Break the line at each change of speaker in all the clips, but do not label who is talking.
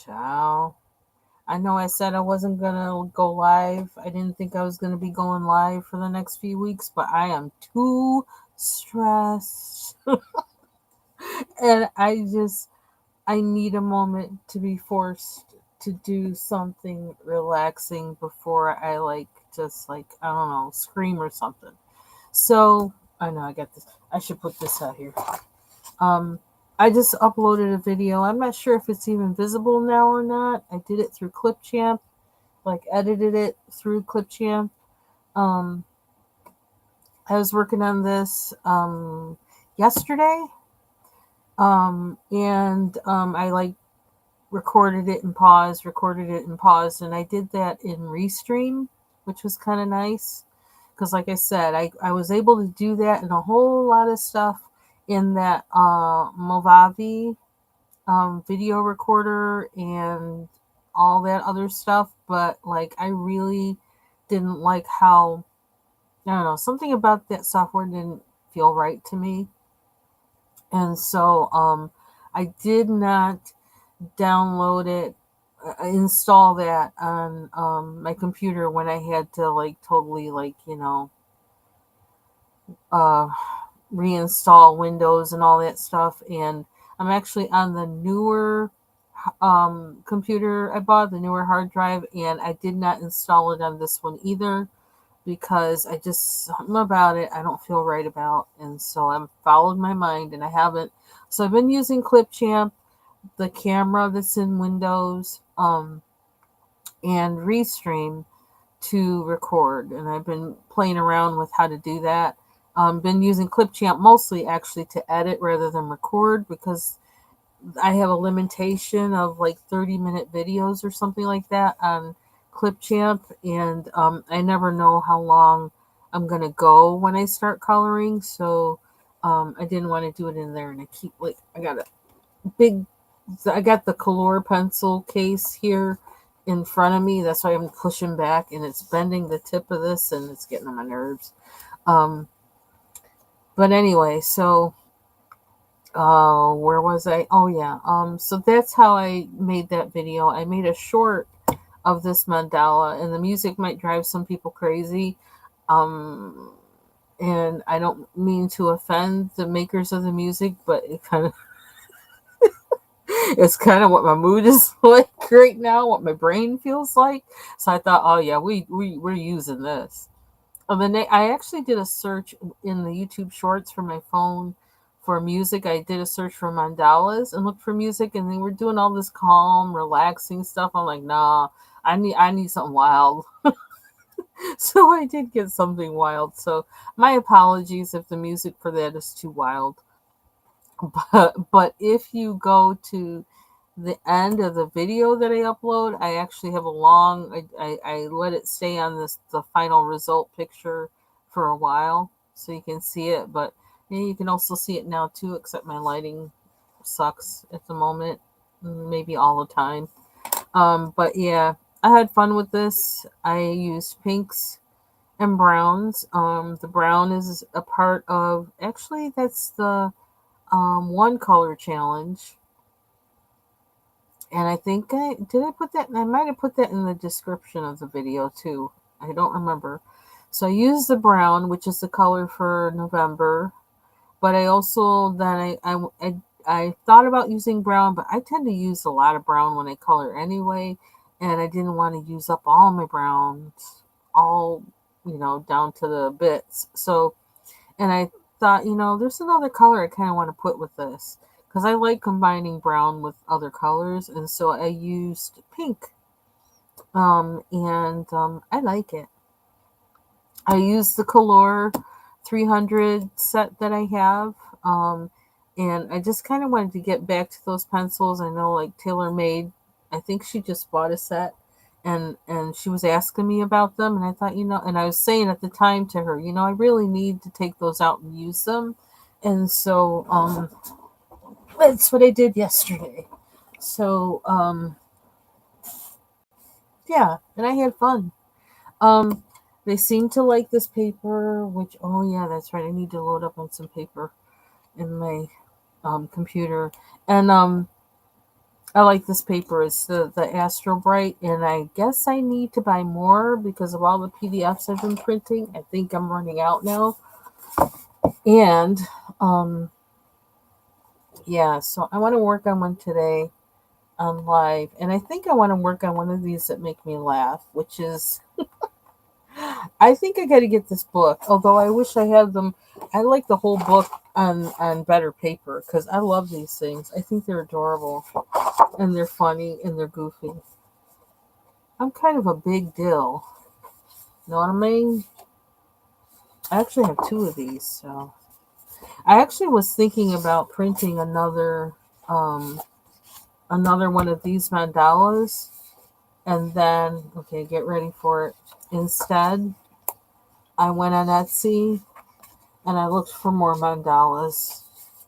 Ciao. I know I said I wasn't gonna go live. I didn't think I was gonna be going live for the next few weeks, but I am too stressed. And I need a moment to be forced to do something relaxing before I I don't know, scream or something. So I know I got this. I should put this out here. Um, I just uploaded a video. I'm not sure if it's even visible now or not. I did it through Clipchamp, like edited it through Clipchamp. Um, I was working on this yesterday, and I recorded it and paused, and I did that in Restream, which was kind of nice because, like I said, I was able to do that and a whole lot of stuff in that Movavi video recorder and all that other stuff, but like I really didn't like how, I don't know, something about that software didn't feel right to me. And so I did not download it, install that on my computer when I had to like totally uh, reinstall Windows and all that stuff. And I'm actually on the newer computer I bought, the newer hard drive, and I did not install it on this one either because I just, something about it I don't feel right about. And so I've followed my mind and I haven't. So I've been using Clipchamp, the camera that's in Windows, and Restream to record, and I've been playing around with how to do that. Been using Clipchamp mostly actually to edit rather than record because I have a limitation of like 30-minute videos or something like that on Clipchamp, and I never know how long I'm gonna go when I start coloring. So I didn't want to do it in there, and big I got the color pencil case here in front of me. That's why I'm pushing back, and it's bending the tip of this, and it's getting on my nerves. Um, but anyway, so where was I? Oh yeah. So that's how I made that video. I made a short of this mandala, and the music might drive some people crazy. Um, and I don't mean to offend the makers of the music, but it's kind of what my mood is like right now, what my brain feels like. So I thought, oh yeah, we're using this. And then I actually did a search in the YouTube Shorts for my phone for music. I did a search for mandalas and looked for music, and they were doing all this calm, relaxing stuff. I'm like, nah, I need something wild. So I did get something wild. So my apologies if the music for that is too wild. But if you go to the end of the video that I upload, I actually have a long, I let it stay on the final result picture for a while so you can see it. But yeah, you can also see it now too, except my lighting sucks at the moment, maybe all the time. But yeah, I had fun with this. I used pinks and browns. The brown is a part of, actually, that's the one color challenge, and I think I put that. I might have put that in the description of the video too. I don't remember. So I used the brown, which is the color for November, but I also then I thought about using brown, but I tend to use a lot of brown when I color anyway, and I didn't want to use up all my browns, all down to the bits. So, and I thought, there's another color I kind of want to put with this because I like combining brown with other colors, and so I used pink. And I like it. I used the Color 300 set that I have, and I just kind of wanted to get back to those pencils. I know, like Taylor Made, I think she just bought a set, and she was asking me about them, and I thought, and I was saying at the time to her, I really need to take those out and use them, and so that's what I did yesterday. So yeah, and I had fun. Um, they seem to like this paper, which, oh yeah, that's right. I need to load up on some paper in my computer. And I like this paper. It's the Astro Bright, and I guess I need to buy more because of all the PDFs I've been printing. I think I'm running out now. And um, yeah, so I want to work on one today on live, and I think I want to work on one of these that make me laugh, which is I think I got to get this book. Although I wish I had them. I like the whole book on better paper because I love these things. I think they're adorable and they're funny and they're goofy. I'm kind of a big deal. Know what I mean? I actually have two of these, so I actually was thinking about printing um another one of these mandalas, and then okay, get ready for it. Instead, I went on Etsy and I looked for more mandalas,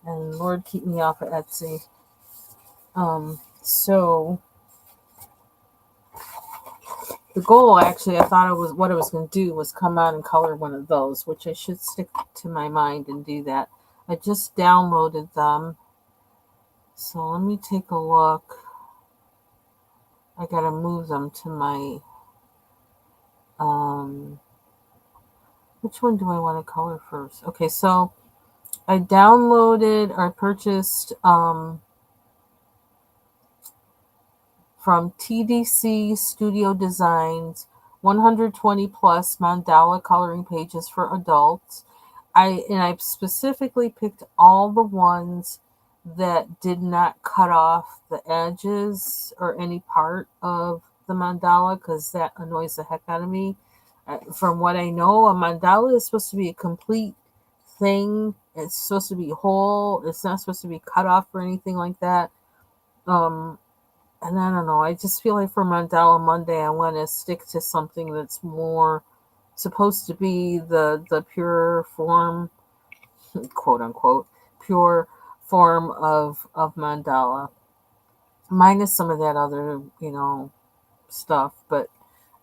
and Lord keep me off of Etsy. So the goal, actually, I thought it was what I was going to do was come out and color one of those, which I should stick to my mind and do that. I just downloaded them, so let me take a look. I gotta move them to my which one do I want to color first? Okay, so I downloaded or purchased from TDC Studio Designs 120 plus mandala coloring pages for adults. I specifically picked all the ones that did not cut off the edges or any part of the mandala because that annoys the heck out of me. From what I know, a mandala is supposed to be a complete thing. It's supposed to be whole. It's not supposed to be cut off or anything like that. Um, and I don't know. I just feel like for Mandala Monday, I want to stick to something that's more supposed to be the pure form, quote unquote, pure form of mandala, minus some of that other stuff. But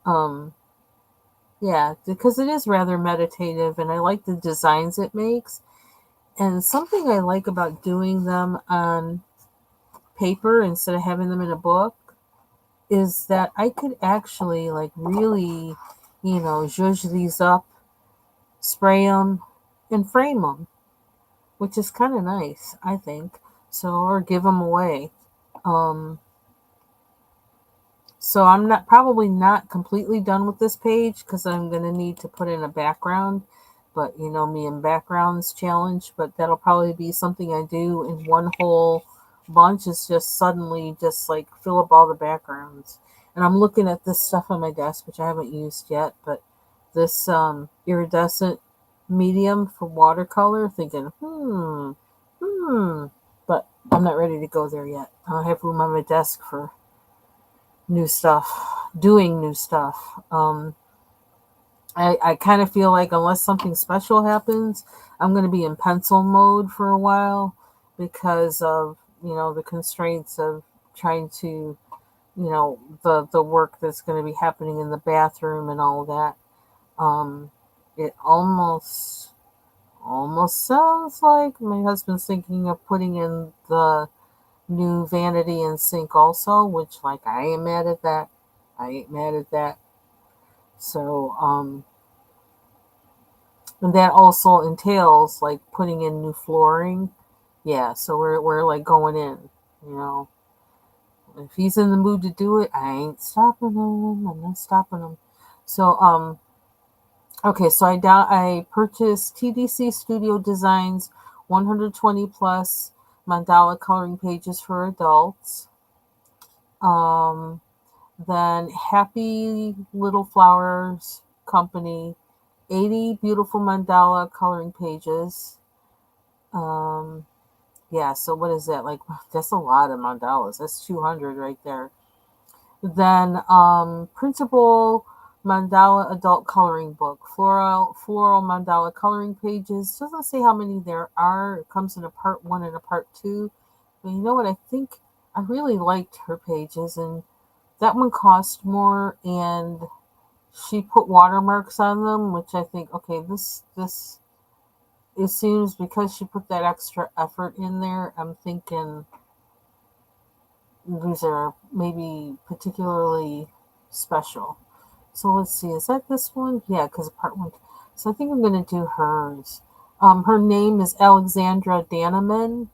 um, yeah, because it is rather meditative, and I like the designs it makes. And something I like about doing them on paper instead of having them in a book is that I could actually like really, zhuzh these up, spray them, and frame them, which is kind of nice, I think. So, or give them away. Um, so I'm not probably not completely done with this page because I'm gonna need to put in a background. But you know me and backgrounds challenge. But that'll probably be something I do in one whole bunch. Is just suddenly just like fill up all the backgrounds. And I'm looking at this stuff on my desk, which I haven't used yet. But this iridescent medium for watercolor, thinking, hmm. But I'm not ready to go there yet. I don't have room on my desk for new stuff, doing new stuff. I kind of feel like unless something special happens, I'm going to be in pencil mode for a while because of, the constraints of trying to, the work that's going to be happening in the bathroom and all that. It almost sounds like my husband's thinking of putting in the new vanity and sink also, which like I ain't mad at that. I ain't mad at that. So and that also entails like putting in new flooring. Yeah, so we're like going in, you know. If he's in the mood to do it, I ain't stopping him. I'm not stopping him. So okay, so I purchased TDC Studio Designs 120 plus mandala coloring pages for adults. Um Then Happy Little Flowers Company, 80 beautiful mandala coloring pages. Um, yeah, so what is that? Like, that's a lot of mandalas. That's 200 right there. Then Printable Mandala Adult Coloring Book, floral mandala coloring pages. Doesn't say how many there are. It comes in a part one and a part two. But you know what? I think I really liked her pages, and that one cost more, and she put watermarks on them, which I think, okay, this it seems because she put that extra effort in there. I'm thinking these are maybe particularly special. So let's see, is that this one? Yeah, because part one. So I think I'm going to do hers. Her name is Alexandra Daneman.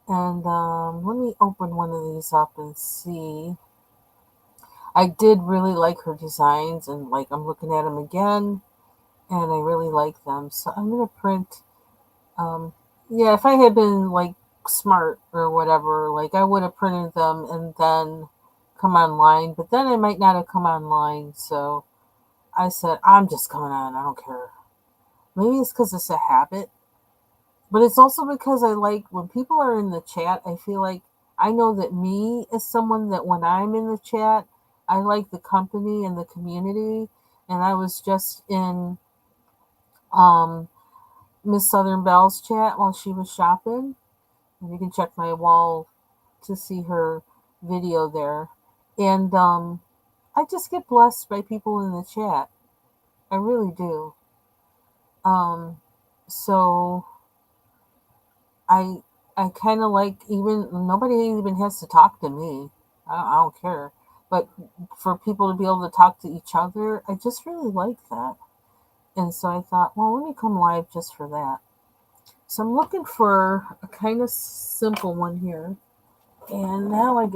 And let me open one of these up and see. I did really like her designs, and like I'm looking at them again, and I really like them. So I'm going to print. Um, yeah, if I had been like smart or whatever, like I would have printed them and then come online, but then I might not have come online. So I said, I'm just coming on. I don't care. Maybe it's because it's a habit, but it's also because I like when people are in the chat, I feel like I know that me as someone that when I'm in the chat, I like the company and the community. And I was just in um, Miss Southern Belle's chat while she was shopping. And you can check my wall to see her video there. And I just get blessed by people in the chat. I really do. Um, so I I kind of like even nobody even has to talk to me. I don't care. But for people to be able to talk to each other, I just really like that. And so I thought, well, let me come live just for that. So I'm looking for a kind of simple one here. And now I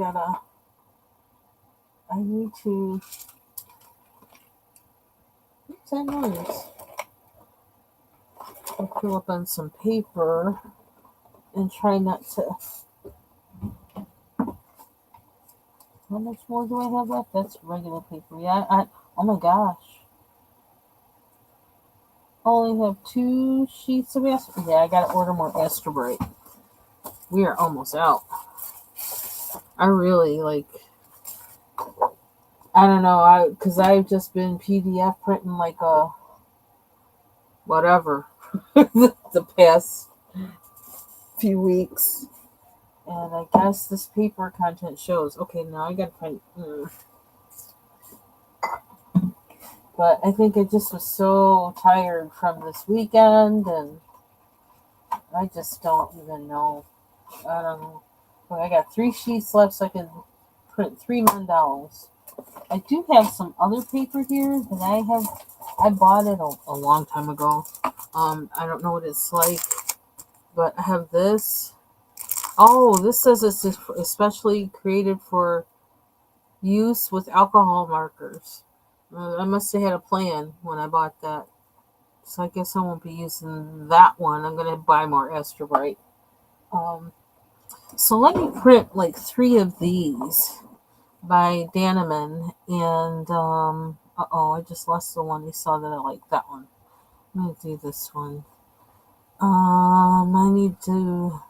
need to, what's that noise? I'll fill up on some paper and try not to, how much more do I have left? That's regular paper. Yeah, oh my gosh. Only have 2 sheets of Astor. Yeah, I gotta order more Astrobrite. We are almost out. I really like. I don't know. Because I've just been PDF printing like a whatever the past few weeks, and I guess this paper content shows. Okay, now I gotta find. But I think I just was so tired from this weekend, and I just don't even know. I don't know. But I got 3 sheets left, so I can print 3 mandalas. I do have some other paper here that I bought it a long time ago. I don't know what it's like, but I have this. Oh, this says it's especially created for use with alcohol markers. I must have had a plan when I bought that. So I guess I won't be using that one. I'm going to buy more Astrobrite. Um, so let me print like 3 of these by Daneman. And, I just lost the one. You saw that I like that one. I'm going to do this one. I need to,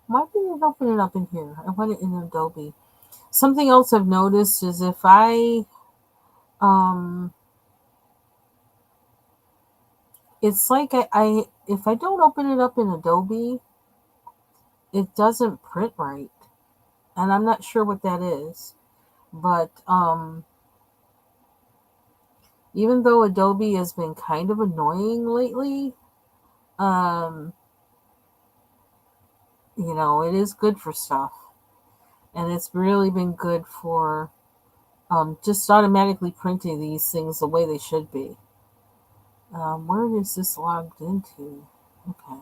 why didn't it open it up in here? I want it in Adobe. Something else I've noticed is if it's like I if I don't open it up in Adobe, it doesn't print right. And I'm not sure what that is. But even though Adobe has been kind of annoying lately, um, it is good for stuff. And it's really been good for just automatically printing these things the way they should be. Where is this logged into? Okay.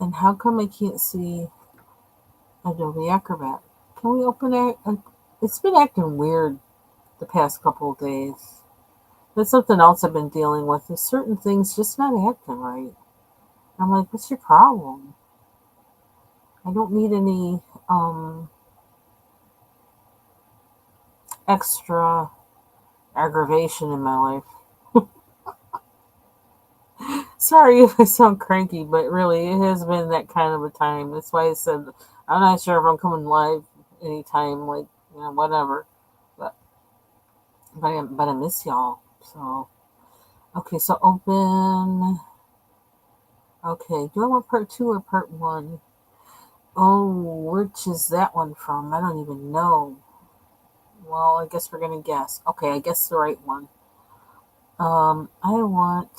And how come I can't see Adobe Acrobat? Can we open it? It's been acting weird the past couple of days. That's something else I've been dealing with. Is certain things just not acting right. I'm like, what's your problem? I don't need any extra aggravation in my life. Sorry if I sound cranky, but really, it has been that kind of a time. That's why I said I'm not sure if I'm coming live anytime, like whatever. But I miss y'all. So okay, so open. Okay, do I want part 2 or part 1? Oh, which is that one from? I don't even know. Well, I guess we're gonna guess. Okay, I guess the right one. I want.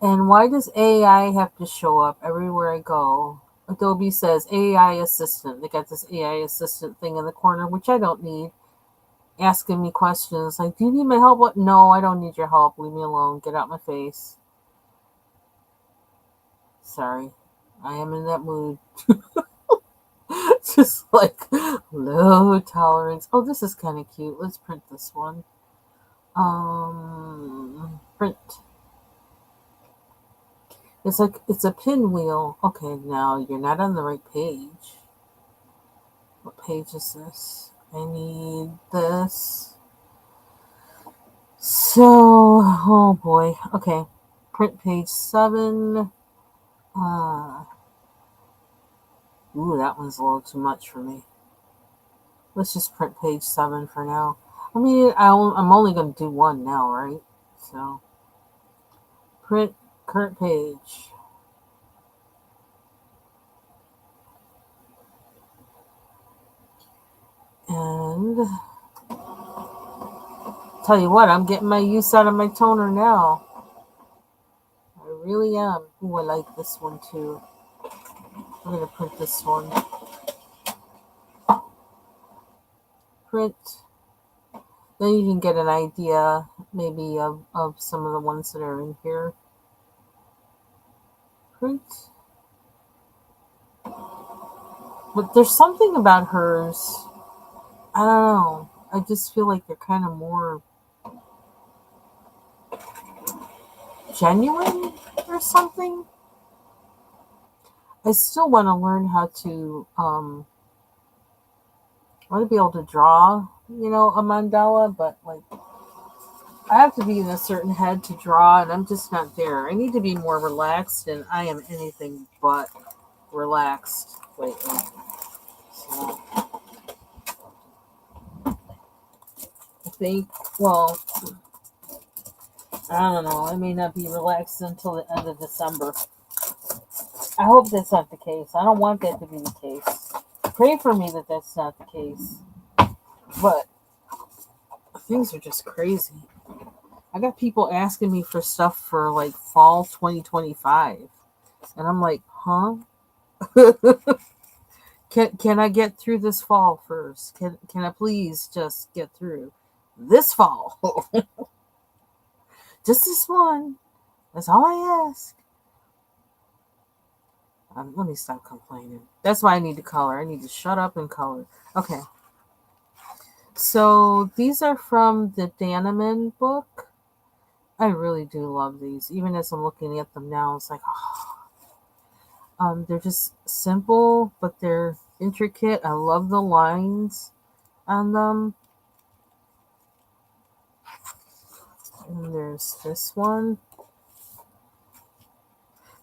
And why does AI have to show up everywhere I go? Adobe says AI assistant. They got this AI assistant thing in the corner, which I don't need. Asking me questions like, do you need my help? What? No, I don't need your help. Leave me alone. Get out my face. Sorry. I am in that mood. Just like low tolerance. Oh, this is kind of cute. Let's print this one. Print. It's like it's a pinwheel. Okay, now you're not on the right page. What page is this? I need this. So, oh boy. Okay, print page 7. Ooh, that one's a little too much for me. Let's just print page 7 for now. I mean, I'm only going to do one now, right? So, print current page. And tell you what, I'm getting my use out of my toner now. I really am. Ooh, I like this one too. I'm going to print this one. Print. Then you can get an idea maybe of some of the ones that are in here. Print. But there's something about hers. I don't know. I just feel like they're kind of more genuine or something. I still want to learn how to I want to be able to draw, a mandala, but like I have to be in a certain head to draw, and I'm just not there. I need to be more relaxed, and I am anything but relaxed lately. So I think, well, I don't know. I may not be relaxed until the end of December. I hope that's not the case. I don't want that to be the case. Pray for me that that's not the case. But things are just crazy. I got people asking me for stuff for like fall 2025. And I'm like, huh? Can I get through this fall first? Can I please just get through this fall? Just this one. That's all I ask. Let me stop complaining. That's why I need to color. I need to shut up and color. Okay. So these are from the Daneman book. I really do love these. Even as I'm looking at them now, it's like, they're just simple, but they're intricate. I love the lines on them. And there's this one.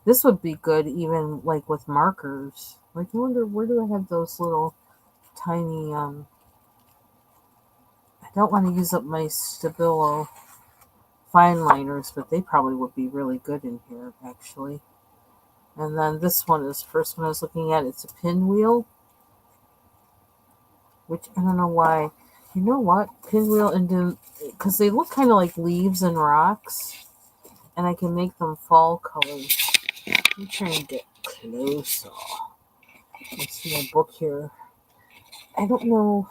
This would be good even like with markers. Like, I wonder, where do I have those little tiny, I don't want to use up my Stabilo fine liners, but they probably would be really good in here, actually. And then this one is the first one I was looking at. It's a pinwheel, which I don't know why. You know what? Pinwheel, and then, because they look kind of like leaves and rocks, and I can make them fall colors. I'm trying to get closer. Let's see my book here. I don't know.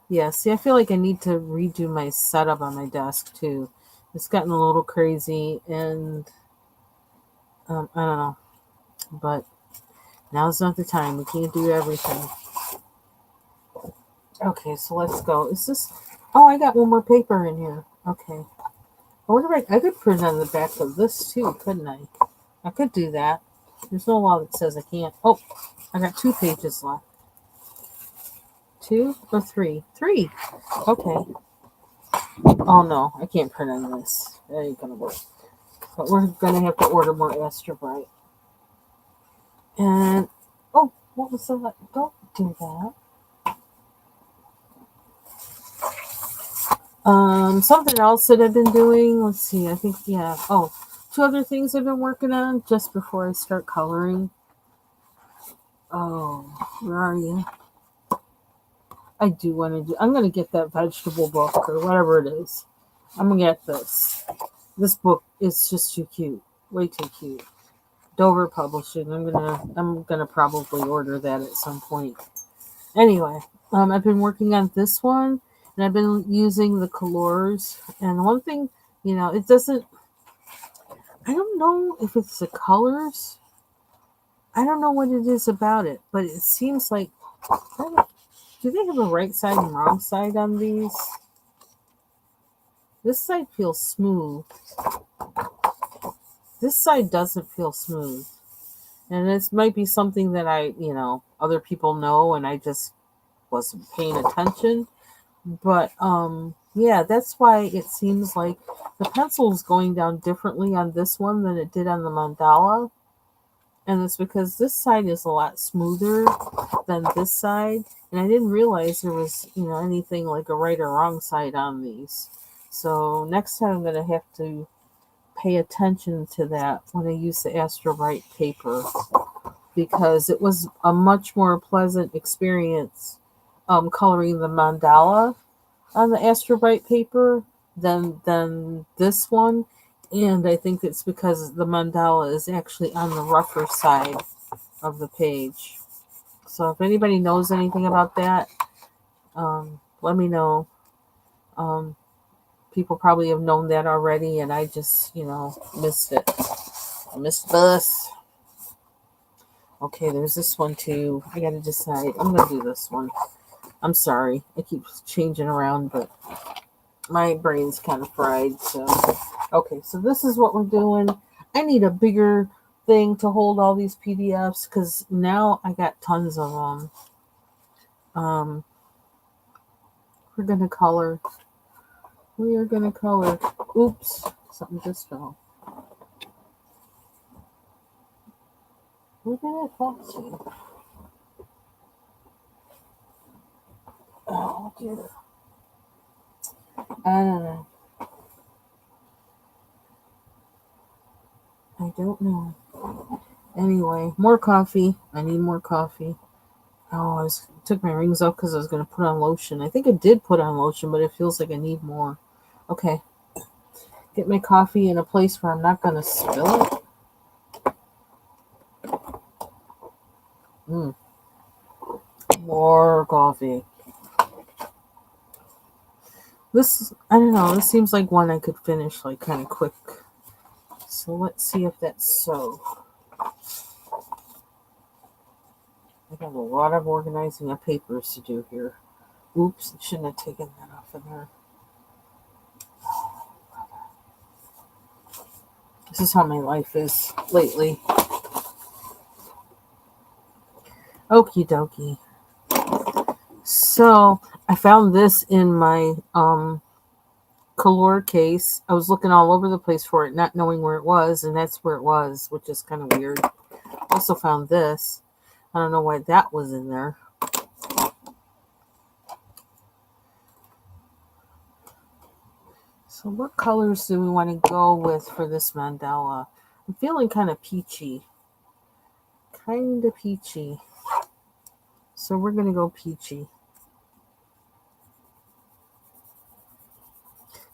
Yeah, see, I feel like I need to redo my setup on my desk too. It's gotten a little crazy, and I don't know. But now's not the time. We can't do everything. Okay, so let's go. Is this? Oh, I got one more paper in here. Okay. I wonder if I could print on the back of this too, couldn't I? I could do that. There's no law that says I can't. Oh, I got 2 pages left. 2 or 3? 3. Okay. Oh no, I can't print on this. That ain't gonna work. But we're gonna have to order more Astra Bright. And oh, what was that? Don't do that. Something else that I've been doing. Let's see. I think, yeah. Oh, 2 other things I've been working on just before I start coloring. Oh, where are you? I do want to do. I'm gonna get that vegetable book or whatever it is. I'm gonna get this. This book is just too cute. Way too cute. Dover Publishing. I'm gonna probably order that at some point. Anyway, I've been working on this one, and I've been using the colors. And one thing, it doesn't. I don't know if it's the colors. I don't know what it is about it, but it seems like. Do they have a right side and wrong side on these? This side feels smooth. This side doesn't feel smooth. And this might be something that other people know and I just wasn't paying attention. But yeah, that's why it seems like the pencil is going down differently on this one than it did on the mandala. And it's because this side is a lot smoother than this side. And I didn't realize there was, anything like a right or wrong side on these. So next time I'm going to have to pay attention to that when I use the Astrobrite paper, because it was a much more pleasant experience coloring the mandala on the Astrobrite paper than this one. And I think it's because the mandala is actually on the rougher side of the page. So if anybody knows anything about that, let me know. People probably have known that already, and I just, missed it. I missed the bus. Okay, there's this one too. I gotta decide. I'm gonna do this one. I'm sorry. I keep changing around, but my brain's kind of fried. So, okay, so this is what we're doing. I need a bigger thing to hold all these PDFs because now I got tons of them. We're gonna color. We are gonna color. Oops, something just fell. Where did it fall to? Oh dear. I don't know. I don't know. Anyway, more coffee. I need more coffee. Oh, took my rings off because I was going to put on lotion. I think I did put on lotion, but it feels like I need more. Okay. Get my coffee in a place where I'm not going to spill it. More coffee. This, I don't know, this seems like one I could finish like kind of quick. So let's see if that's so. I have a lot of organizing of papers to do here. Oops, I shouldn't have taken that off of there. This is how my life is lately. Okie dokie. So I found this in my color case. I was looking all over the place for it, not knowing where it was, and that's where it was, which is kind of weird. Also found this. I don't know why that was in there. So what colors do we want to go with for this mandala? I'm feeling kind of peachy. Kind of peachy. So we're going to go peachy.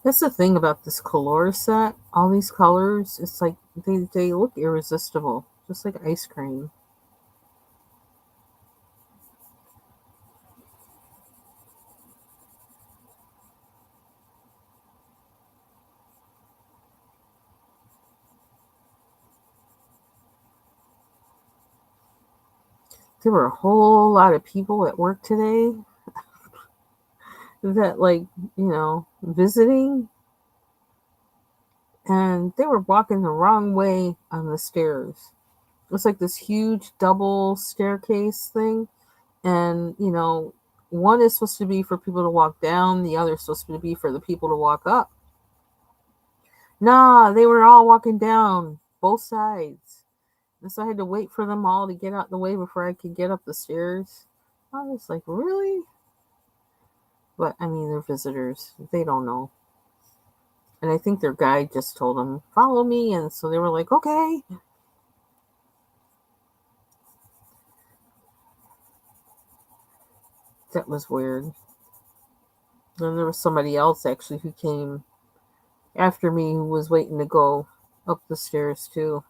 That's the thing about this color set. All these colors, it's like they look irresistible. Just like ice cream. There were a whole lot of people at work today that, like, visiting, and they were walking the wrong way on the stairs. It's like this huge double staircase thing, and one is supposed to be for people to walk down, the other is supposed to be for the people to walk up. Nah, they were all walking down both sides. And so I had to wait for them all to get out the way before I could get up the stairs. I was like, really? But I mean, they're visitors. They don't know. And I think their guide just told them, follow me. And so they were like, okay. That was weird. And there was somebody else actually who came after me who was waiting to go up the stairs too.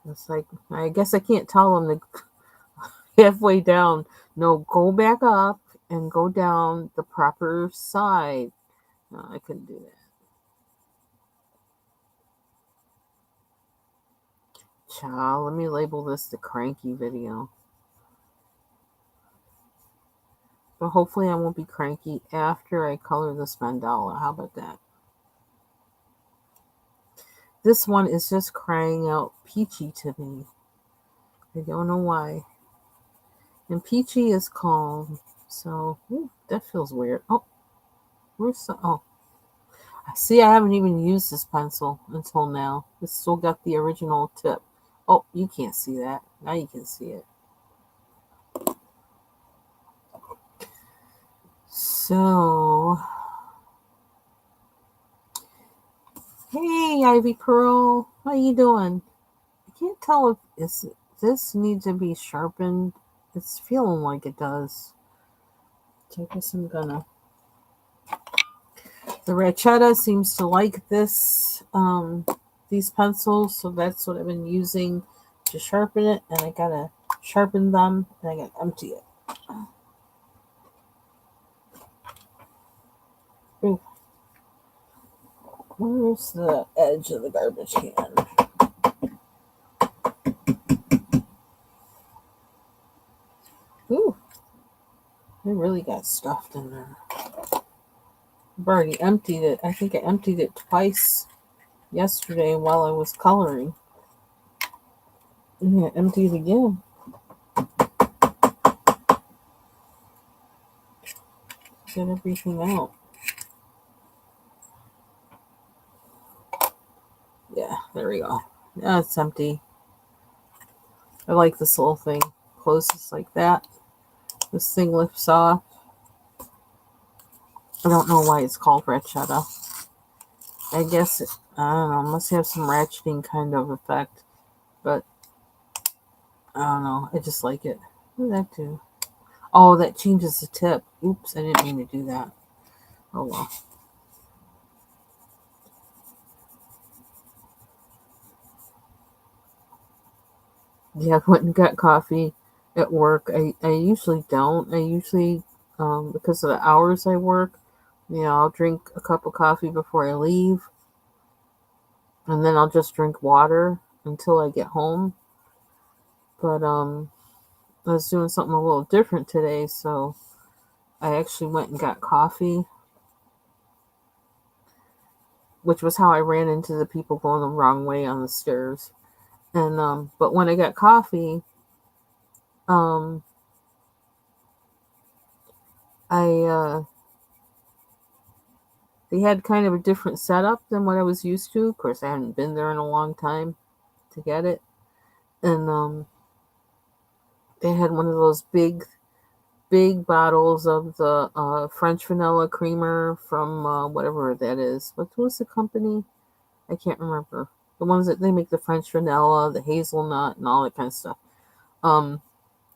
It's like, I guess I can't tell them to halfway down, no, go back up and go down the proper side. No, I couldn't do that. Child, let me label this the cranky video. But hopefully I won't be cranky after I color this mandala. How about that? This one is just crying out peachy to me. I don't know why. And peachy is calm. So, ooh, that feels weird. Oh, oh. See, I haven't even used this pencil until now. It's still got the original tip. Oh, you can't see that. Now you can see it. So, hey, Ivy Pearl, how you doing? I can't tell if this needs to be sharpened. It's feeling like it does. So I guess I'm gonna. The Ratchetta seems to like these pencils, so that's what I've been using to sharpen it. And I gotta sharpen them, and I gotta empty it. Ooh. Where's the edge of the garbage can? Ooh, I really got stuffed in there. I've already emptied it. I think I emptied it twice yesterday while I was coloring. And I emptied it again. Get everything out. Yeah, there we go. Now it's empty. I like this little thing. Closes like that. This thing lifts off. I don't know why it's called Ratchetta. I guess I don't know, must have some ratcheting kind of effect. But I don't know. I just like it. What did that do? Oh, that changes the tip. Oops, I didn't mean to do that. Oh well. Yeah, I went and got coffee at work. I usually don't. I usually, because of the hours I work, I'll drink a cup of coffee before I leave. And then I'll just drink water until I get home. But I was doing something a little different today, so I actually went and got coffee, which was how I ran into the people going the wrong way on the stairs. And but when I got coffee, um, I they had kind of a different setup than what I was used to. Of course, I hadn't been there in a long time to get it, and they had one of those big bottles of the French vanilla creamer from whatever that is. What was the company? I can't remember. The ones that they make the French vanilla, the hazelnut, and all that kind of stuff.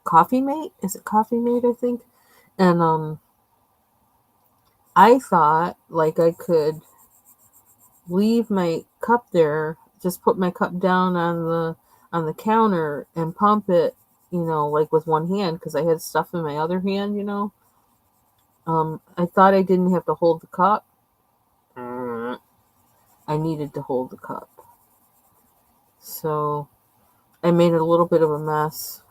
Coffee Mate? Is it Coffee Mate, I think? And I thought like I could leave my cup there, just put my cup down on the counter and pump it, like with one hand because I had stuff in my other hand. I thought I didn't have to hold the cup. I needed to hold the cup. So I made a little bit of a mess.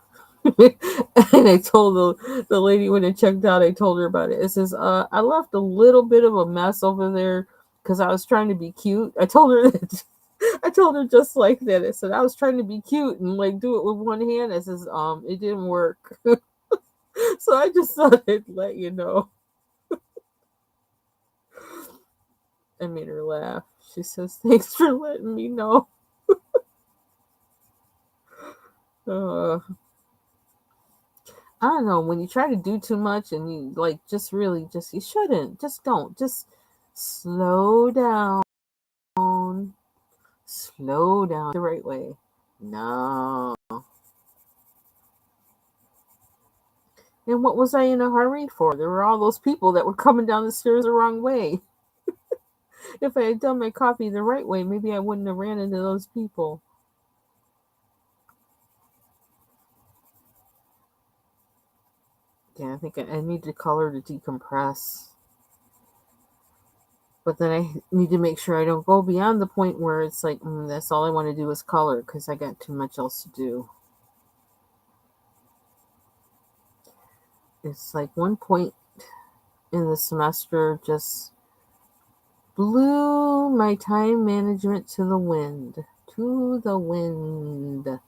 And I told the lady when I checked out, I told her about it. It says, I left a little bit of a mess over there because I was trying to be cute. I told her that. I told her just like that. I said I was trying to be cute and like do it with one hand. I says, it didn't work. So I just thought I'd let you know. I made her laugh. She says, thanks for letting me know. I don't know, when you try to do too much and you like you shouldn't. Just don't. Just slow down. Slow down the right way. No. And what was I in a hurry for? There were all those people that were coming down the stairs the wrong way. If I had done my coffee the right way, maybe I wouldn't have ran into those people. Yeah, I think I need to color to decompress. But then I need to make sure I don't go beyond the point where it's like, that's all I want to do is color because I got too much else to do. It's like one point in the semester just blew my time management to the wind. To the wind. Of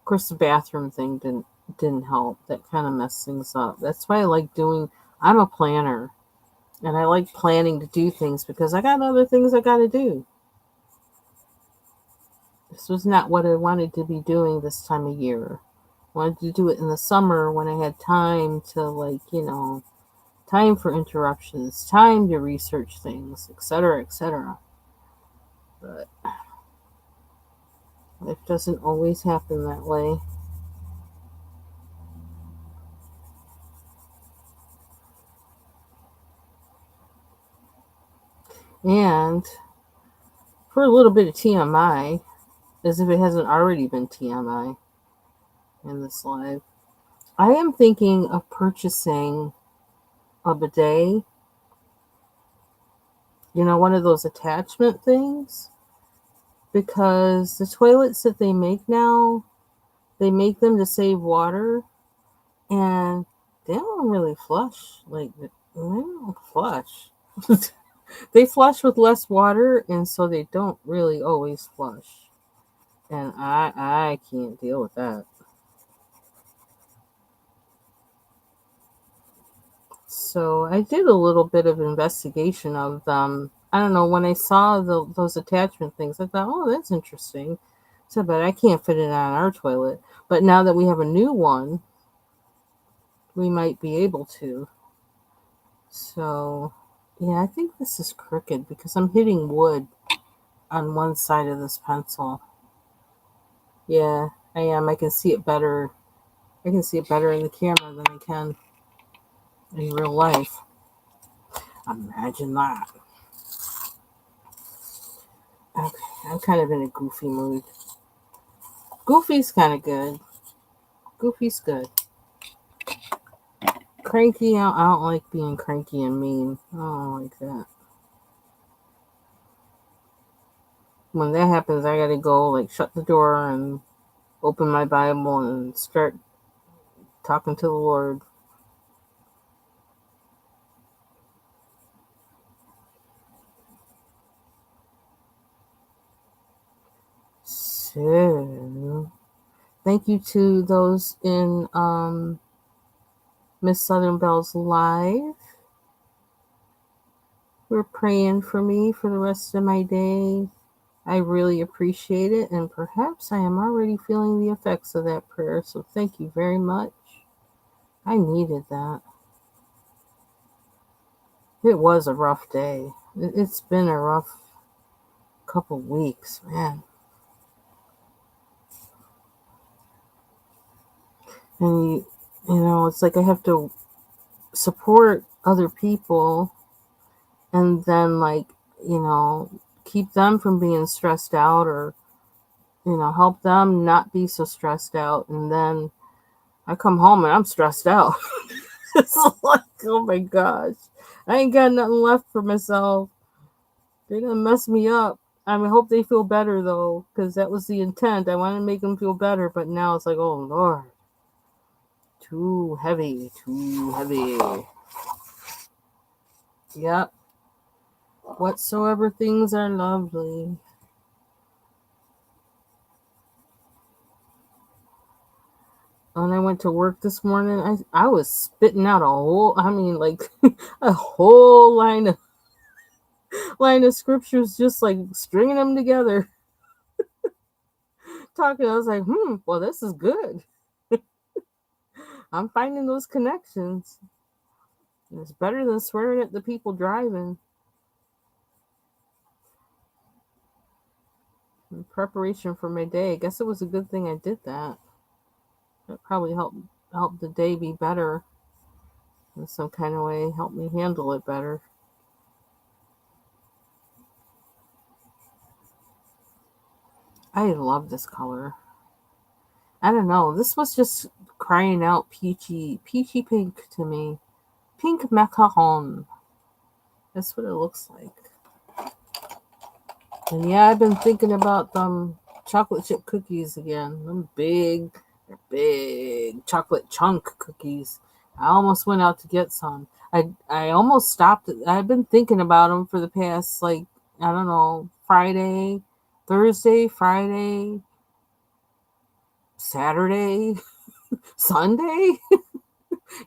course, the bathroom thing didn't help. That kind of messed things up. That's why I like doing. I'm a planner, and I like planning to do things because I got other things I got to do. This was not what I wanted to be doing this time of year. I wanted to do it in the summer when I had time to, like, time for interruptions, time to research things, etc., etc. But life doesn't always happen that way. And for a little bit of TMI, as if it hasn't already been TMI in this live, I am thinking of purchasing a bidet, one of those attachment things, because the toilets that they make now, they make them to save water, and they don't really flush. Like, they don't flush. They flush with less water, and so they don't really always flush. And I can't deal with that. So I did a little bit of investigation of them. I don't know, when I saw those attachment things, I thought, oh, that's interesting. So, but I can't fit it on our toilet. But now that we have a new one, we might be able to. So, yeah, I think this is crooked because I'm hitting wood on one side of this pencil. Yeah, I am. I can see it better. I can see it better in the camera than I can in real life. Imagine that. Okay, I'm kind of in a goofy mood. Goofy's kind of good. Goofy's good. Cranky, I don't like being cranky and mean. I don't like that. When that happens, I gotta go, like, shut the door and open my Bible and start talking to the Lord. So, thank you to those in Miss Southern Bell's live. We're praying for me for the rest of my day. I really appreciate it, and perhaps I am already feeling the effects of that prayer, so thank you very much. I needed that. It was a rough day. It's been a rough couple weeks, man. And it's like I have to support other people and then, like, keep them from being stressed out, or help them not be so stressed out, and then I come home and I'm stressed out. It's like, oh my gosh, I ain't got nothing left for myself. They're gonna mess me up. I hope they feel better though, because that was the intent. I want to make them feel better, but now it's like, oh Lord, too heavy, too heavy. Yep. Whatsoever things are lovely. When I went to work this morning, I was spitting out like a whole line of scriptures, just like stringing them together. Talking, I was like, well, this is good. I'm finding those connections. It's better than swearing at the people driving. In preparation for my day, I guess it was a good thing I did that. It probably helped the day be better in some kind of way, help me handle it better. I love this color. I don't know. This was just crying out peachy pink to me. Pink macaron. That's what it looks like. And yeah, I've been thinking about them chocolate chip cookies again. Them big chocolate chunk cookies. I almost went out to get some. I almost stopped. I've been thinking about them for the past, like, I don't know, Thursday, Friday, Saturday, Sunday,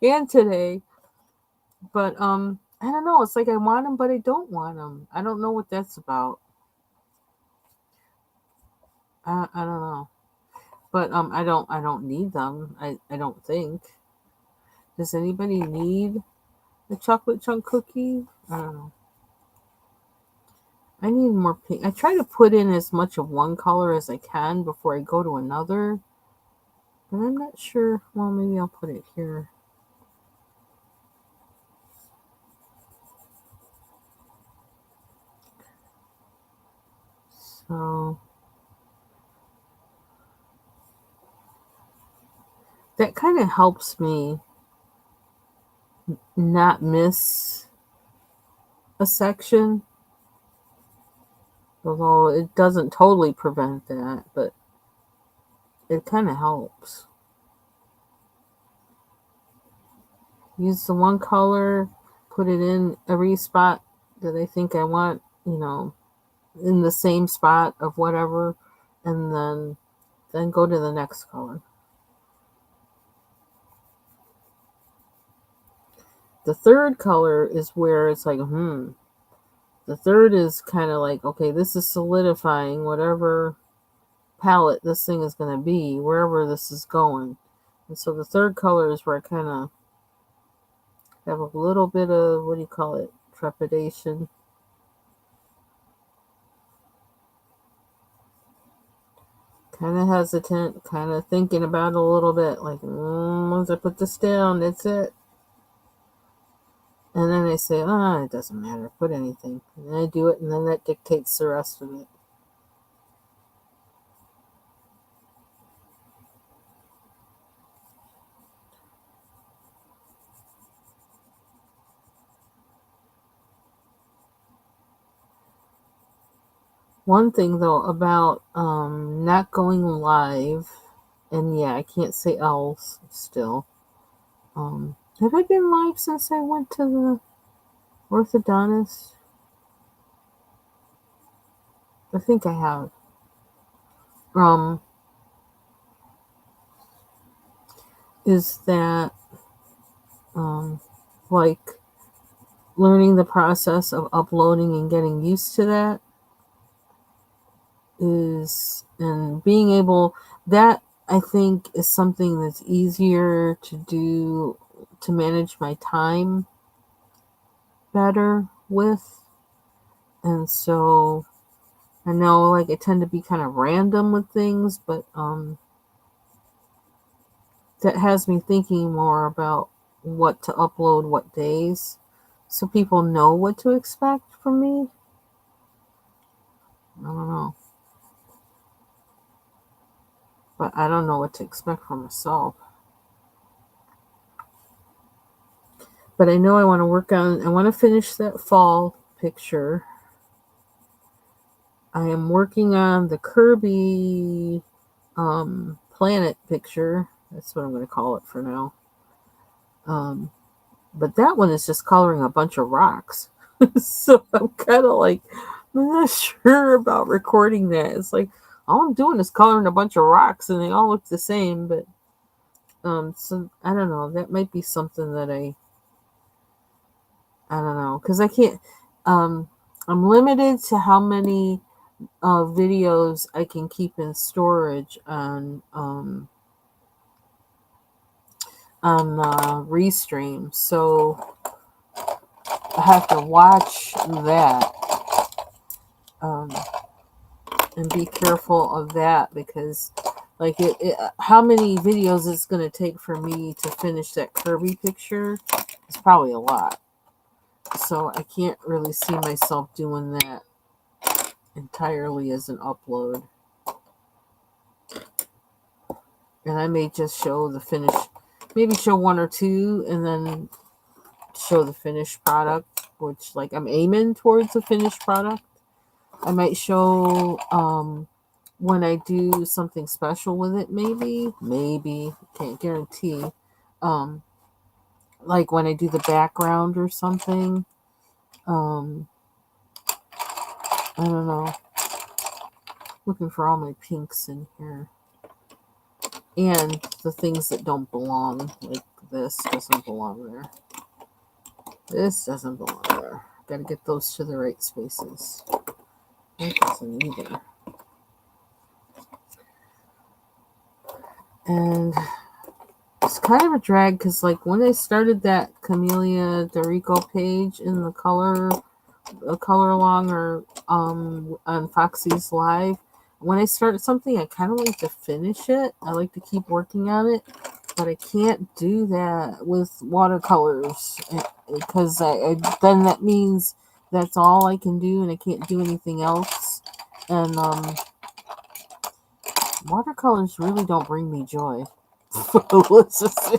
and today. But I don't know. It's like I want them, but I don't want them. I don't know what that's about. I don't know. But I don't need them. I don't think. Does anybody need a chocolate chunk cookie? I don't know. I need more pink. I try to put in as much of one color as I can before I go to another. But I'm not sure. Well, maybe I'll put it here. So that kind of helps me not miss a section. Although it doesn't totally prevent that, but it kind of helps. Use the one color, put it in every spot that I think I want, in the same spot of whatever, and then go to the next color. The third color is where it's like, The third is kind of like, okay, this is solidifying whatever palette this thing is going to be, wherever this is going. And so the third color is where I kind of have a little bit of, what do you call it, trepidation. Kind of hesitant, kind of thinking about it a little bit, like, once I put this down, that's it. And then I say, it doesn't matter, put anything. And then I do it, and then that dictates the rest of it. One thing, though, about not going live, and yeah, I can't say else still. Have I been live since I went to the orthodontist? I think I have. Is that like learning the process of uploading and getting used to that and being able, that I think is something that's easier to do, to manage my time better with. And so I know, like, I tend to be kind of random with things, but that has me thinking more about what to upload what days, so people know what to expect from me. I don't know. But I don't know what to expect from myself. But I know I want to finish that fall picture. I am working on the Kirby planet picture. That's what I'm going to call it for now. But that one is just coloring a bunch of rocks. So I'm kind of like, I'm not sure about recording that. It's like, all I'm doing is coloring a bunch of rocks and they all look the same. But so I don't know. That might be something that I don't know, because I can't. I'm limited to how many videos I can keep in storage on Restream. So I have to watch that and be careful of that, because like how many videos it's going to take for me to finish that Kirby picture is probably a lot. So I can't really see myself doing that entirely as an upload. And I may just show the finish, maybe show one or two and then show the finished product, which like I'm aiming towards a finished product. I might show when I do something special with it, maybe, can't guarantee. Um, like when I do the background or something. Um, I don't know. Looking for all my pinks in here. And the things that don't belong, like this doesn't belong there. This doesn't belong there. Gotta get those to the right spaces. That doesn't either. And it's kind of a drag because, like, when I started that Camellia Dorico page in the color along or on Foxy's Live, when I start something, I kind of like to finish it. I like to keep working on it, but I can't do that with watercolors because then that means that's all I can do and I can't do anything else. And watercolors really don't bring me joy. let's just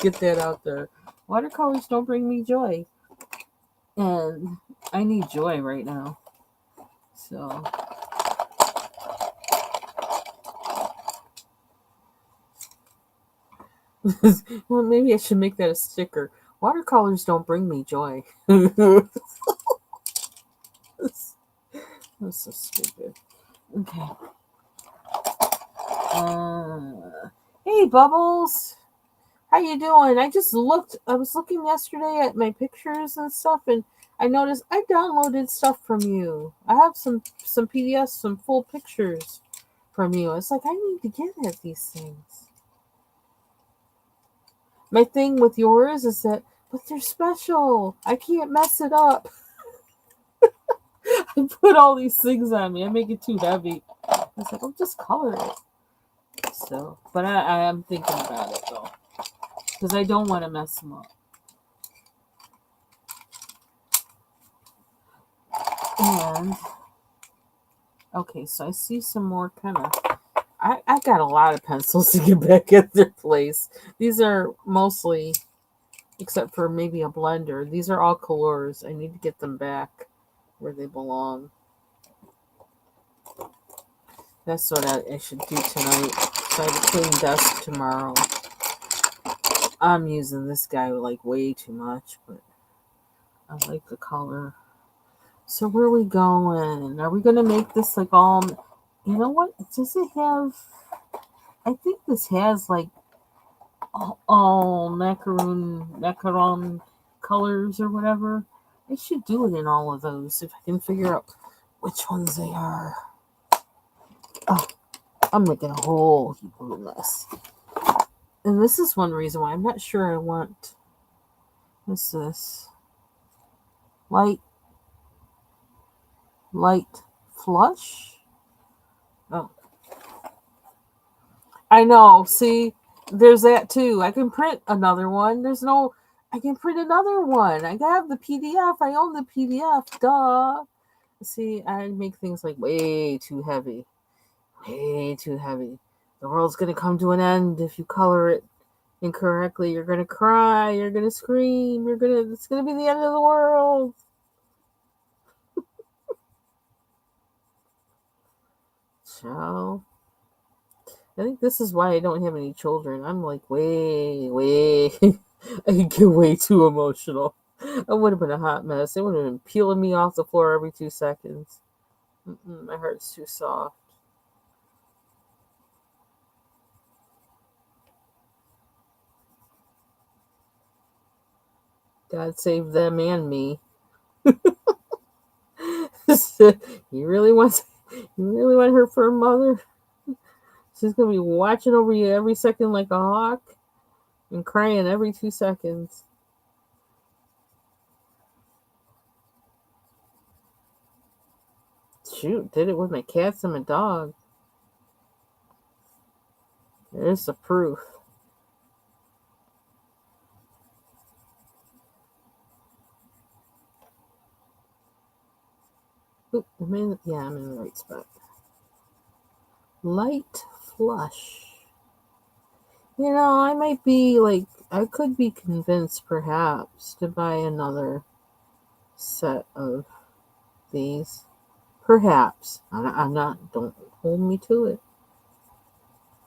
get that out there. Watercolors don't bring me joy, and I need joy right now. So well, maybe I should make that a sticker. Watercolors don't bring me joy. That's so stupid. Okay. Hey, Bubbles. How you doing? I was looking yesterday at my pictures and stuff, and I noticed I downloaded stuff from you. I have some PDFs, some full pictures from you. It's like I need to get at these things. My thing with yours is that, but they're special. I can't mess it up. I put all these things on me. I make it too heavy. I was like, I'll just color it. So, but I am thinking about it though, because I don't want to mess them up. And okay, so I see some more kind of. I got a lot of pencils to get back at their place. These are mostly, except for maybe a blender. These are all colors. I need to get them back where they belong. That's what I should do tonight. So I have a clean desk tomorrow. I'm using this guy like way too much, but I like the color. So where are we going? Are we going to make this like all... You know what? Does it have... I think this has like all macaron colors or whatever. I should do it in all of those if I can figure out which ones they are. Oh, I'm making a whole heap of a mess. And this is one reason why I'm not sure I want... What's this? Light flush? Oh. I know. See, there's that too. I can print another one. I can print another one. I have the PDF. I own the PDF. Duh. See, I make things like way too heavy. Way too heavy. The world's going to come to an end if you color it incorrectly. You're going to cry. You're going to scream. It's going to be the end of the world. So, I think this is why I don't have any children. I'm like way, I get way too emotional. I would have been a hot mess. It would have been peeling me off the floor every 2 seconds. My heart's too soft. God save them and me. You really want her for a mother? She's gonna be watching over you every second like a hawk and crying every 2 seconds. Shoot, did it with my cats and my dog. There's the proof. Oop, I'm in the right spot. Light flush. You know, I might be like, I could be convinced perhaps to buy another set of these. Perhaps. I'm not, don't hold me to it.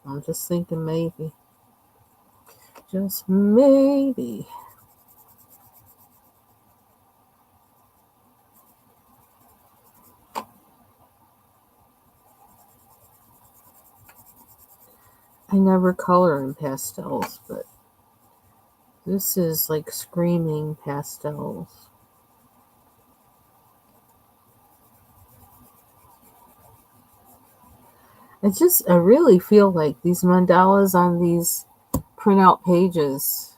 I'm just thinking maybe. Just maybe. I never color in pastels, but this is like screaming pastels. I really feel like these mandalas on these printout pages,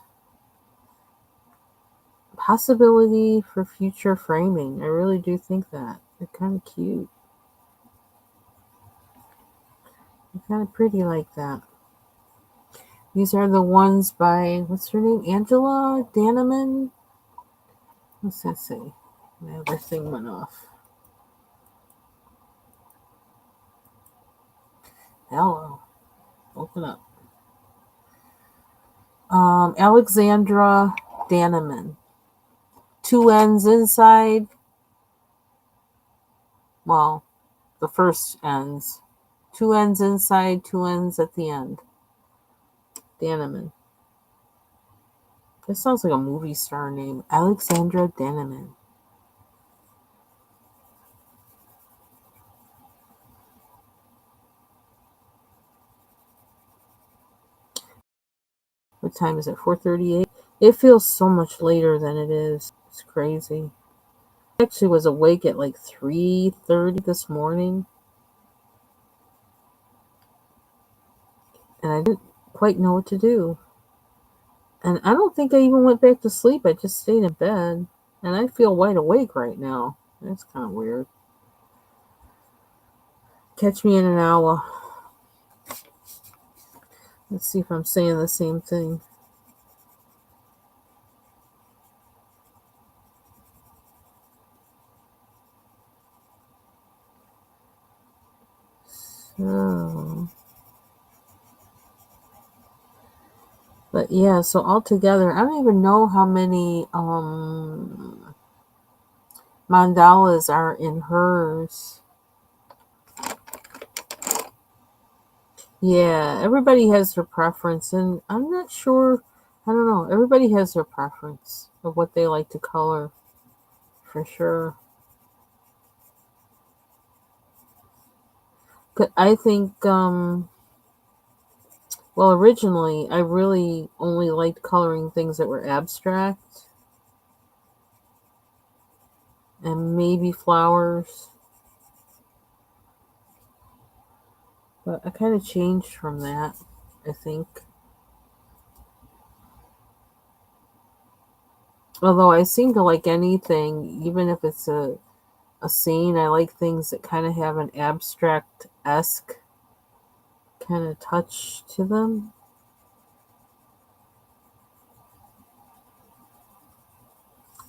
possibility for future framing. I really do think that. They're kind of cute. They're kind of pretty like that. These are the ones by, what's her name? Angela Danneman? What's that say? My other thing went off. Hello. Open up. Alexandra Danneman. 2 ends inside. Well, the first ends. 2 ends inside, 2 ends at the end. Danneman. That sounds like a movie star name. Alexandra Danneman. What time is it? 4:38? It feels so much later than it is. It's crazy. I actually was awake at like 3:30 this morning. And I didn't quite know what to do. And I don't think I even went back to sleep. I just stayed in bed. And I feel wide awake right now. That's kind of weird. Catch me in an hour. Let's see if I'm saying the same thing. So, but yeah, so altogether, I don't even know how many mandalas are in hers. Yeah, everybody has their preference, and I'm not sure. I don't know. Everybody has their preference of what they like to color, for sure. I think, well, originally, I really only liked coloring things that were abstract and maybe flowers. But I kind of changed from that, I think. Although I seem to like anything, even if it's a scene, I like things that kind of have an abstract-esque kind of touch to them.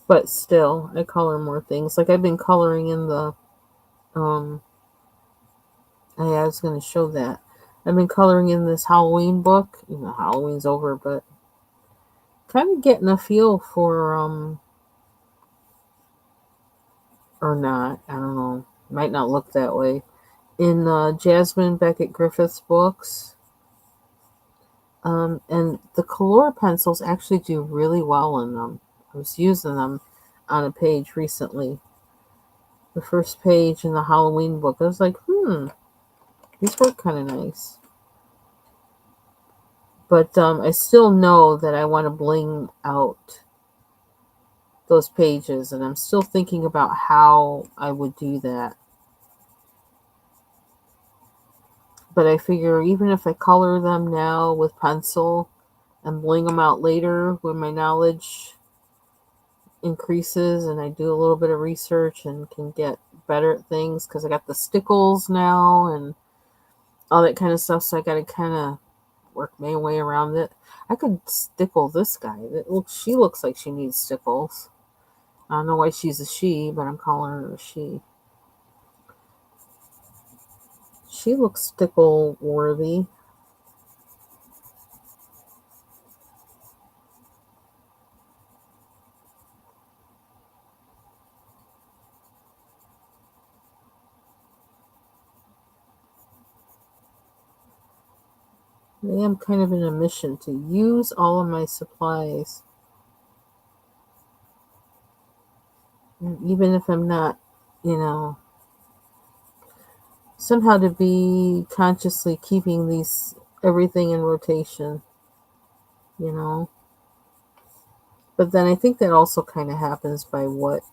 But still, I color more things. Like I've been coloring in the, um, I was going to show that. I've been coloring in this Halloween book. You know, Halloween's over, but kind of getting a feel for, or not, I don't know. Might not look that way. In Jasmine Beckett Griffith's books, and the color pencils actually do really well in them. I was using them on a page recently. The first page in the Halloween book, I was like, these work kind of nice. But I still know that I want to bling out those pages, and I'm still thinking about how I would do that. But I figure even if I color them now with pencil and bling them out later when my knowledge increases and I do a little bit of research and can get better at things, because I got the stickles now and all that kind of stuff, so I got to kind of work my way around it. I could stickle this guy. She looks like she needs stickles. I don't know why she's a she, but I'm calling her a she. she looks stickle worthy. I am kind of in a mission to use all of my supplies. And even if I'm not, somehow to be consciously keeping everything in rotation, you know. But then I think that also kind of happens by what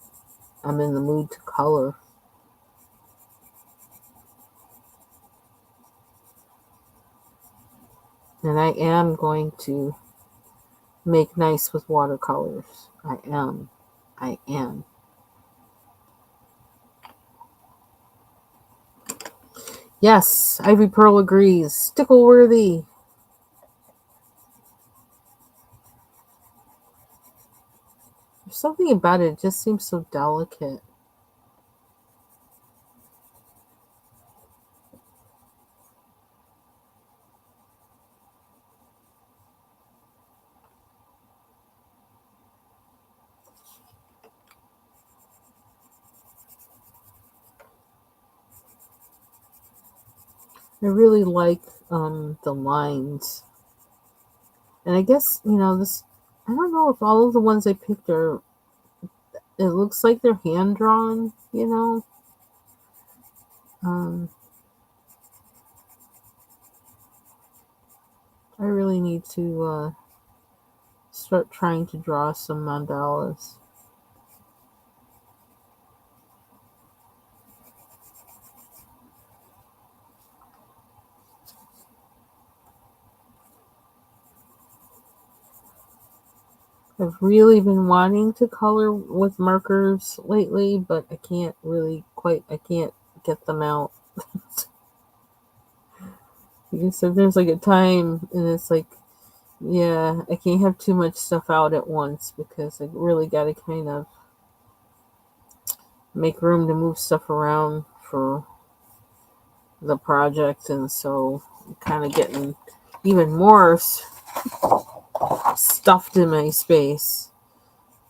I'm in the mood to color. And I am going to make nice with watercolors. I am. I am. Yes, Ivy Pearl agrees. Stickle worthy. There's something about it, it just seems so delicate. I really like the lines. And I guess, this, I don't know if all of the ones I picked are, it looks like they're hand drawn, Um, I really need to start trying to draw some mandalas. I've really been wanting to color with markers lately, but I can't get them out. Because there's like a time, and it's like, yeah, I can't have too much stuff out at once because I really got to kind of make room to move stuff around for the project, and so I'm kind of getting even more stuffed in my space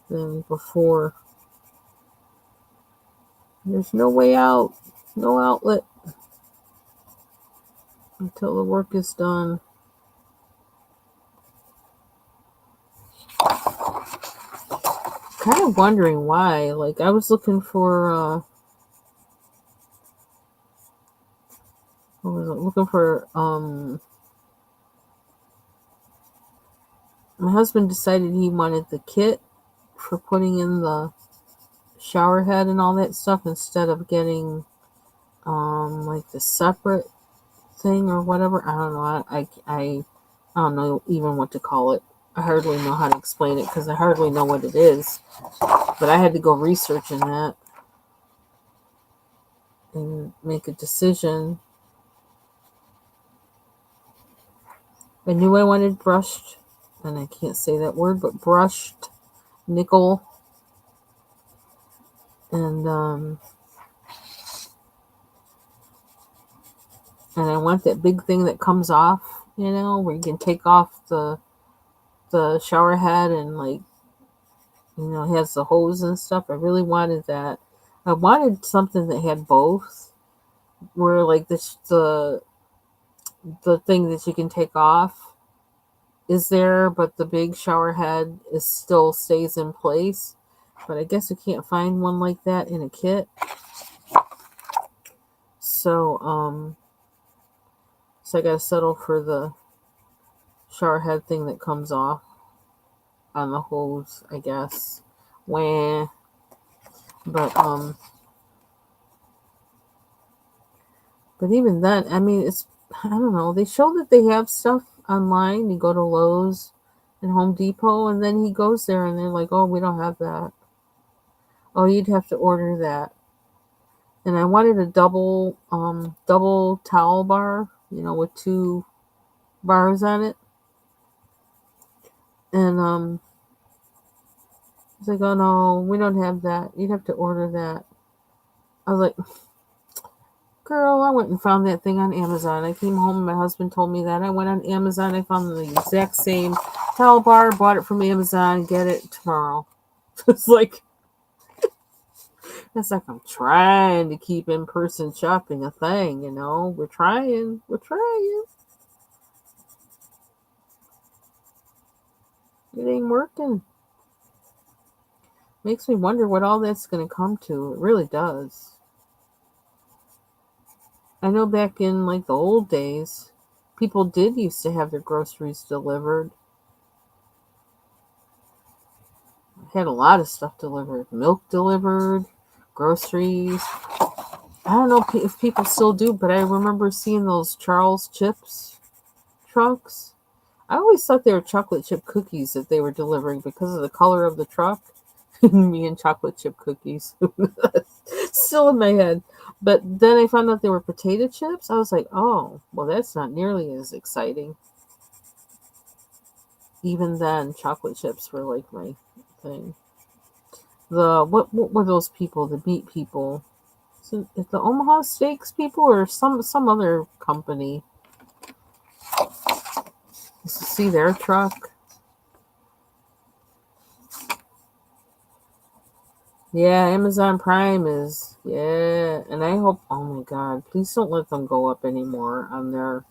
than before. There's no way out, no outlet until the work is done. Kind of wondering why. Like, I was looking for what was it? Looking for my husband decided he wanted the kit for putting in the shower head and all that stuff instead of getting like the separate thing or whatever. I don't know. I don't know even what to call it. I hardly know how to explain it because I hardly know what it is. But I had to go researching that and make a decision. I knew I wanted brushed, and I can't say that word, but brushed nickel. And I want that big thing that comes off, where you can take off the shower head and, like, it has the hose and stuff. I really wanted that. I wanted something that had both, where like the thing that you can take off is there, but the big shower head still stays in place. But I guess you can't find one like that in a kit. So I gotta settle for the shower head thing that comes off on the hose, I guess. Wah. But even then, I mean, I don't know. They show that they have stuff online. You go to Lowe's and Home Depot, and then he goes there, and they're like, "Oh, we don't have that. Oh, you'd have to order that." And I wanted a double towel bar, with two bars on it. And it's like, "Oh no, we don't have that. You'd have to order that." I was like, Girl, I went and found that thing on Amazon. I came home and my husband told me that. I went on Amazon. I found the exact same towel bar. Bought it from Amazon. Get it tomorrow. It's like I'm trying to keep in-person shopping a thing, you know. We're trying. We're trying. It ain't working. Makes me wonder what all that's going to come to. It really does. I know back in like the old days, people did used to have their groceries delivered. I had a lot of stuff delivered. Milk delivered, groceries. I don't know if people still do, but I remember seeing those Charles Chips trucks. I always thought they were chocolate chip cookies that they were delivering because of the color of the truck. Me and chocolate chip cookies. Still in my head. But then I found out they were potato chips. I was like, oh, well, that's not nearly as exciting. Even then, chocolate chips were like my thing. What were those people? The meat people? Is the Omaha Steaks people or some other company? See their truck. Yeah, Amazon Prime is, yeah, and I hope, oh my God, please don't let them go up anymore on the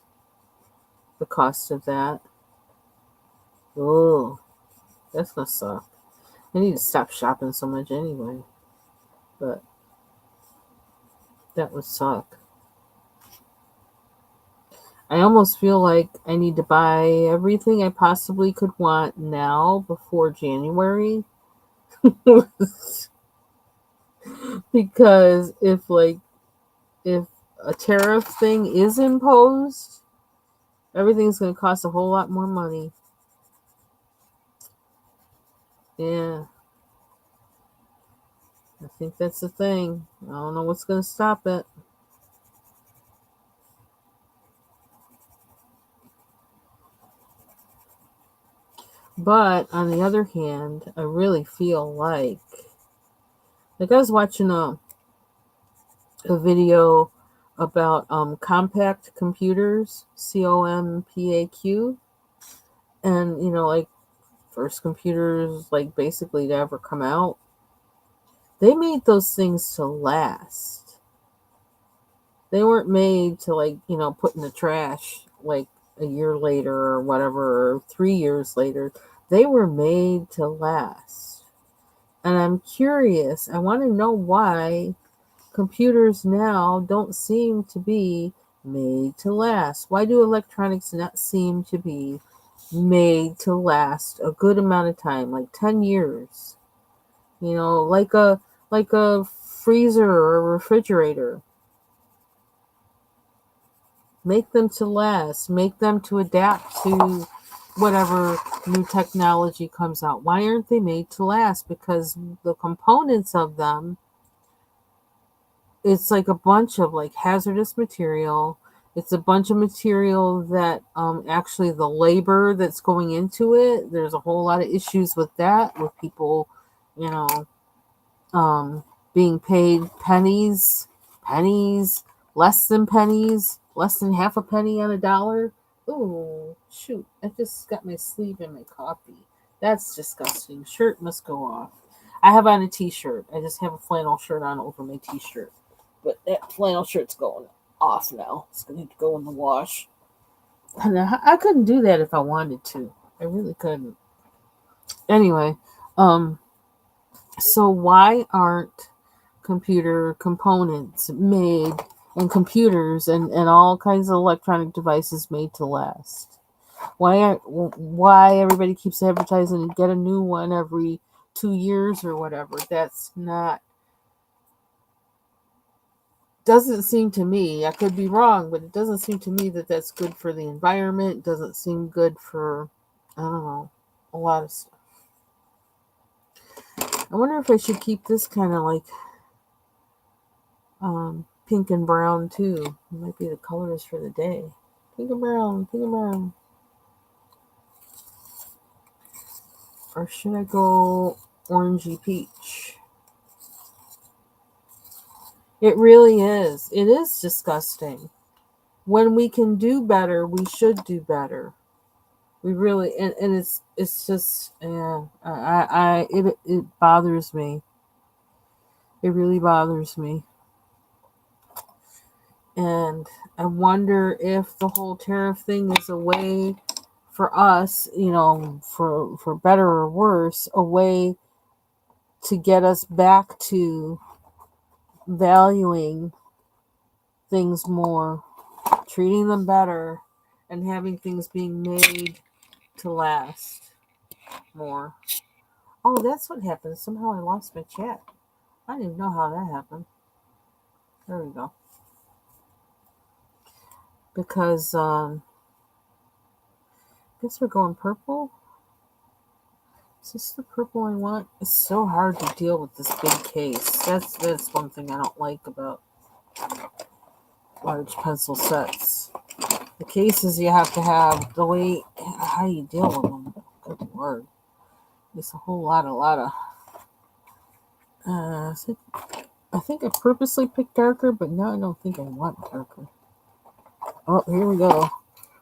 cost of that. Oh, that's gonna suck. I need to stop shopping so much anyway, but that would suck. I almost feel like I need to buy everything I possibly could want now before January. Because if a tariff thing is imposed, everything's going to cost a whole lot more money. Yeah, I think that's the thing. I don't know what's going to stop it. But on the other hand, I really feel I was watching a video about compact computers, COMPAQ, and like first computers like basically to ever come out. They made those things to last. They weren't made to put in the trash like a year later or whatever, or 3 years later. They were made to last. And I'm curious, I want to know why computers now don't seem to be made to last. Why do electronics not seem to be made to last a good amount of time, like 10 years? Like a freezer or a refrigerator. Make them to last. Make them to adapt to whatever new technology comes out. Why aren't they made to last? Because the components of them, it's like a bunch of like hazardous material. It's a bunch of material that actually the labor that's going into it, there's a whole lot of issues with that, with people, you know, being paid pennies, less than half a penny on a dollar. Ooh, shoot. I just got my sleeve in my coffee. That's disgusting. Shirt must go off. I have on a t-shirt. I just have a flannel shirt on over my t-shirt. But that flannel shirt's going off now. It's going to need to go in the wash. And I couldn't do that if I wanted to. I really couldn't. Anyway, so why aren't computer components made and computers and all kinds of electronic devices made to last? Why everybody keeps advertising and get a new one every 2 years or whatever? That's not, doesn't seem to me, I could be wrong, but it doesn't seem to me that that's good for the environment. It doesn't seem good for, I don't know, a lot of stuff. I wonder if I should keep this kind of like pink and brown too. It might be the colors for the day. Pink and brown, pink and brown. Or should I go orangey peach? It really is. It is disgusting. When we can do better, we should do better. We really, and it's just, yeah, it bothers me. It really bothers me. And I wonder if the whole tariff thing is a way for us, for better or worse, a way to get us back to valuing things more, treating them better, and having things being made to last more. Oh, that's what happened. Somehow I lost my chat. I didn't even know how that happened. There we go. Because I guess we're going purple. Is this the purple I want? It's so hard to deal with this big case. That's one thing I don't like about large pencil sets. The cases you have to have, the way how you deal with them. Good word. It's a lot of. I think I purposely picked darker, but now I don't think I want darker. Oh, here we go.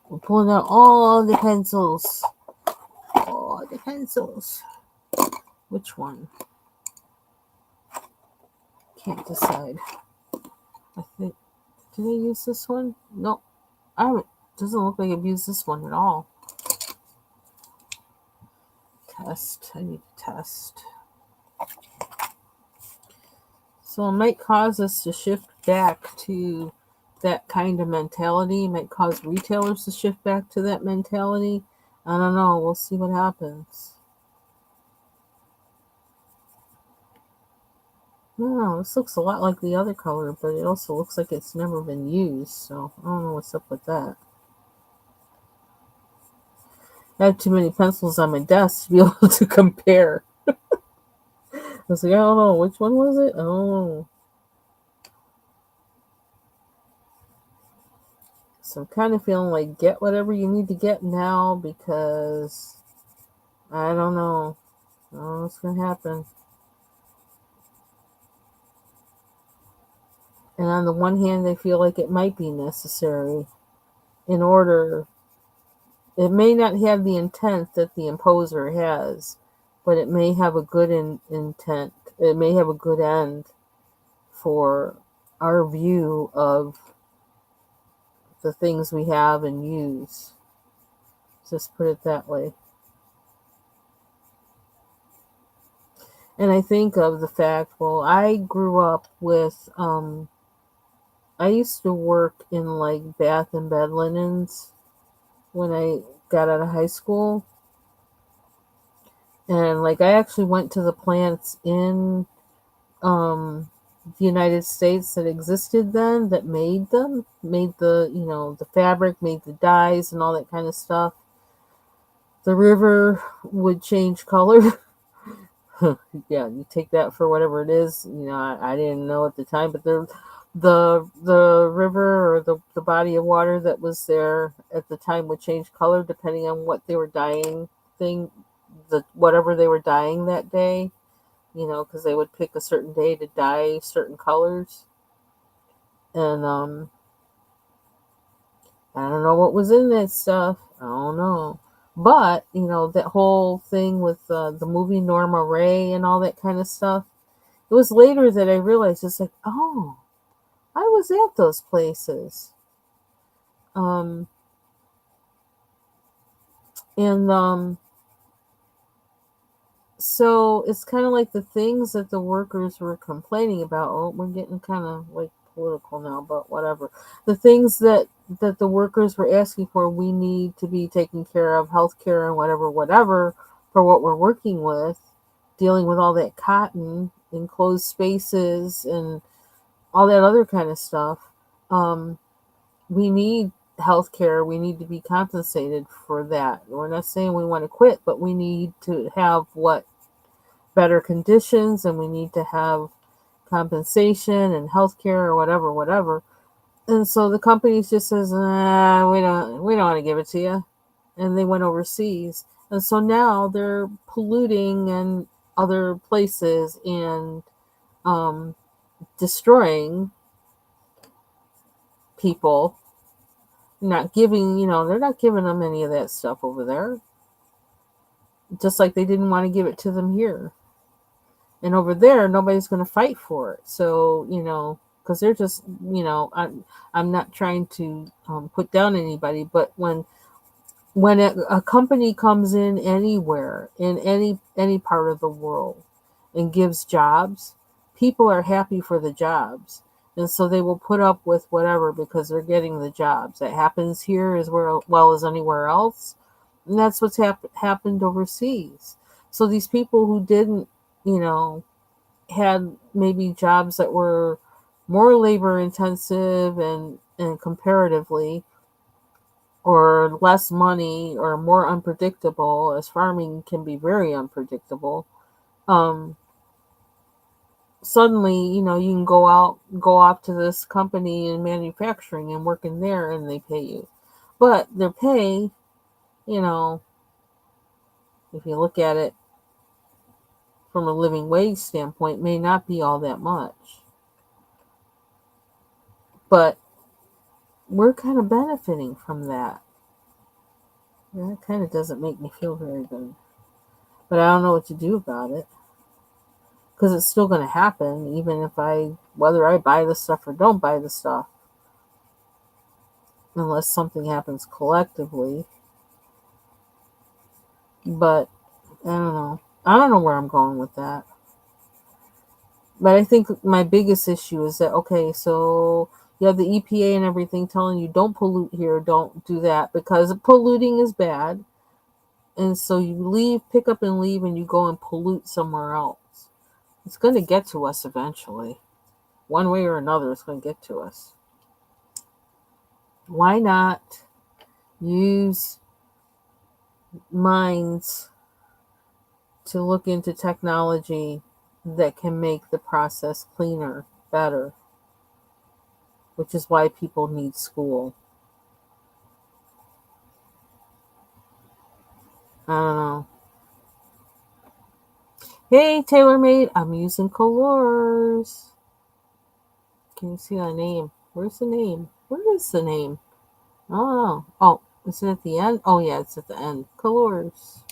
We're pulling out all the pencils. All the pencils. Which one? Can't decide. I think. Did I use this one? Nope. I haven't. Doesn't look like I've used this one at all. Test. I need to test. So it might cause us to shift back to that kind of mentality. It might cause retailers to shift back to that mentality. I don't know. We'll see what happens. No, this looks a lot like the other color, but it also looks like it's never been used. So I don't know what's up with that. I have too many pencils on my desk to be able to compare. I was like, I don't know. Which one was it? I don't know. So I'm kind of feeling like get whatever you need to get now because I don't know. I don't know what's going to happen. And on the one hand, I feel like it might be necessary in order. It may not have the intent that the imposer has, but it may have a good intent. It may have a good end for our view of the things we have and use. Just put it that way. And I think of the fact, well, I grew up with, I used to work in like bath and bed linens when I got out of high school. And like I actually went to the plants in the United States that existed then that made them, made the, the fabric, made the dyes and all that kind of stuff. The river would change color. Yeah, you take that for whatever it is. I didn't know at the time, but the river or the body of water that was there at the time would change color depending on what they were dyeing whatever they were dyeing that day. Because they would pick a certain day to dye certain colors. And I don't know what was in that stuff. I don't know. But, that whole thing with the movie Norma Ray and all that kind of stuff, it was later that I realized it's like, oh, I was at those places. Um, and so it's kind of like the things that the workers were complaining about. Oh, we're getting kind of like political now, but whatever. The things that the workers were asking for, we need to be taken care of, healthcare and whatever, for what we're working with, dealing with all that cotton, enclosed spaces, and all that other kind of stuff. We need healthcare. We need to be compensated for that. We're not saying we want to quit, but we need to have better conditions, and we need to have compensation and healthcare or whatever. And so the companies just says, we don't want to give it to you, and they went overseas, and so now they're polluting in other places and destroying people, not giving, they're not giving them any of that stuff over there. Just like they didn't want to give it to them here. And over there, nobody's going to fight for it. So, because they're just, I'm not trying to put down anybody, but when a company comes in anywhere in any part of the world and gives jobs, people are happy for the jobs, and so they will put up with whatever because they're getting the jobs. That happens here as well as anywhere else, and that's what's happened overseas. So these people who didn't, had maybe jobs that were more labor intensive and comparatively, or less money, or more unpredictable, as farming can be very unpredictable. um Suddenly, you can go off to this company in manufacturing and work in there, and they pay you, but their pay, you know if you look at it from a living wage standpoint, may not be all that much, but we're kind of benefiting from that. That kind of doesn't make me feel very good, but I don't know what to do about it, because it's still going to happen, even if whether I buy the stuff or don't buy the stuff, unless something happens collectively. But I don't know. I don't know where I'm going with that. But I think my biggest issue is that, okay, so you have the EPA and everything telling you don't pollute here, don't do that, because polluting is bad. And so you pick up and leave, and you go and pollute somewhere else. It's going to get to us eventually. One way or another, it's going to get to us. Why not use minds to look into technology that can make the process cleaner, better, which is why people need school. I don't know. Hey, TaylorMade, I'm using colors. Can you see the name? Where's the name? Where is the name? I don't know. Oh, is it at the end? Oh, yeah, it's at the end. Colors.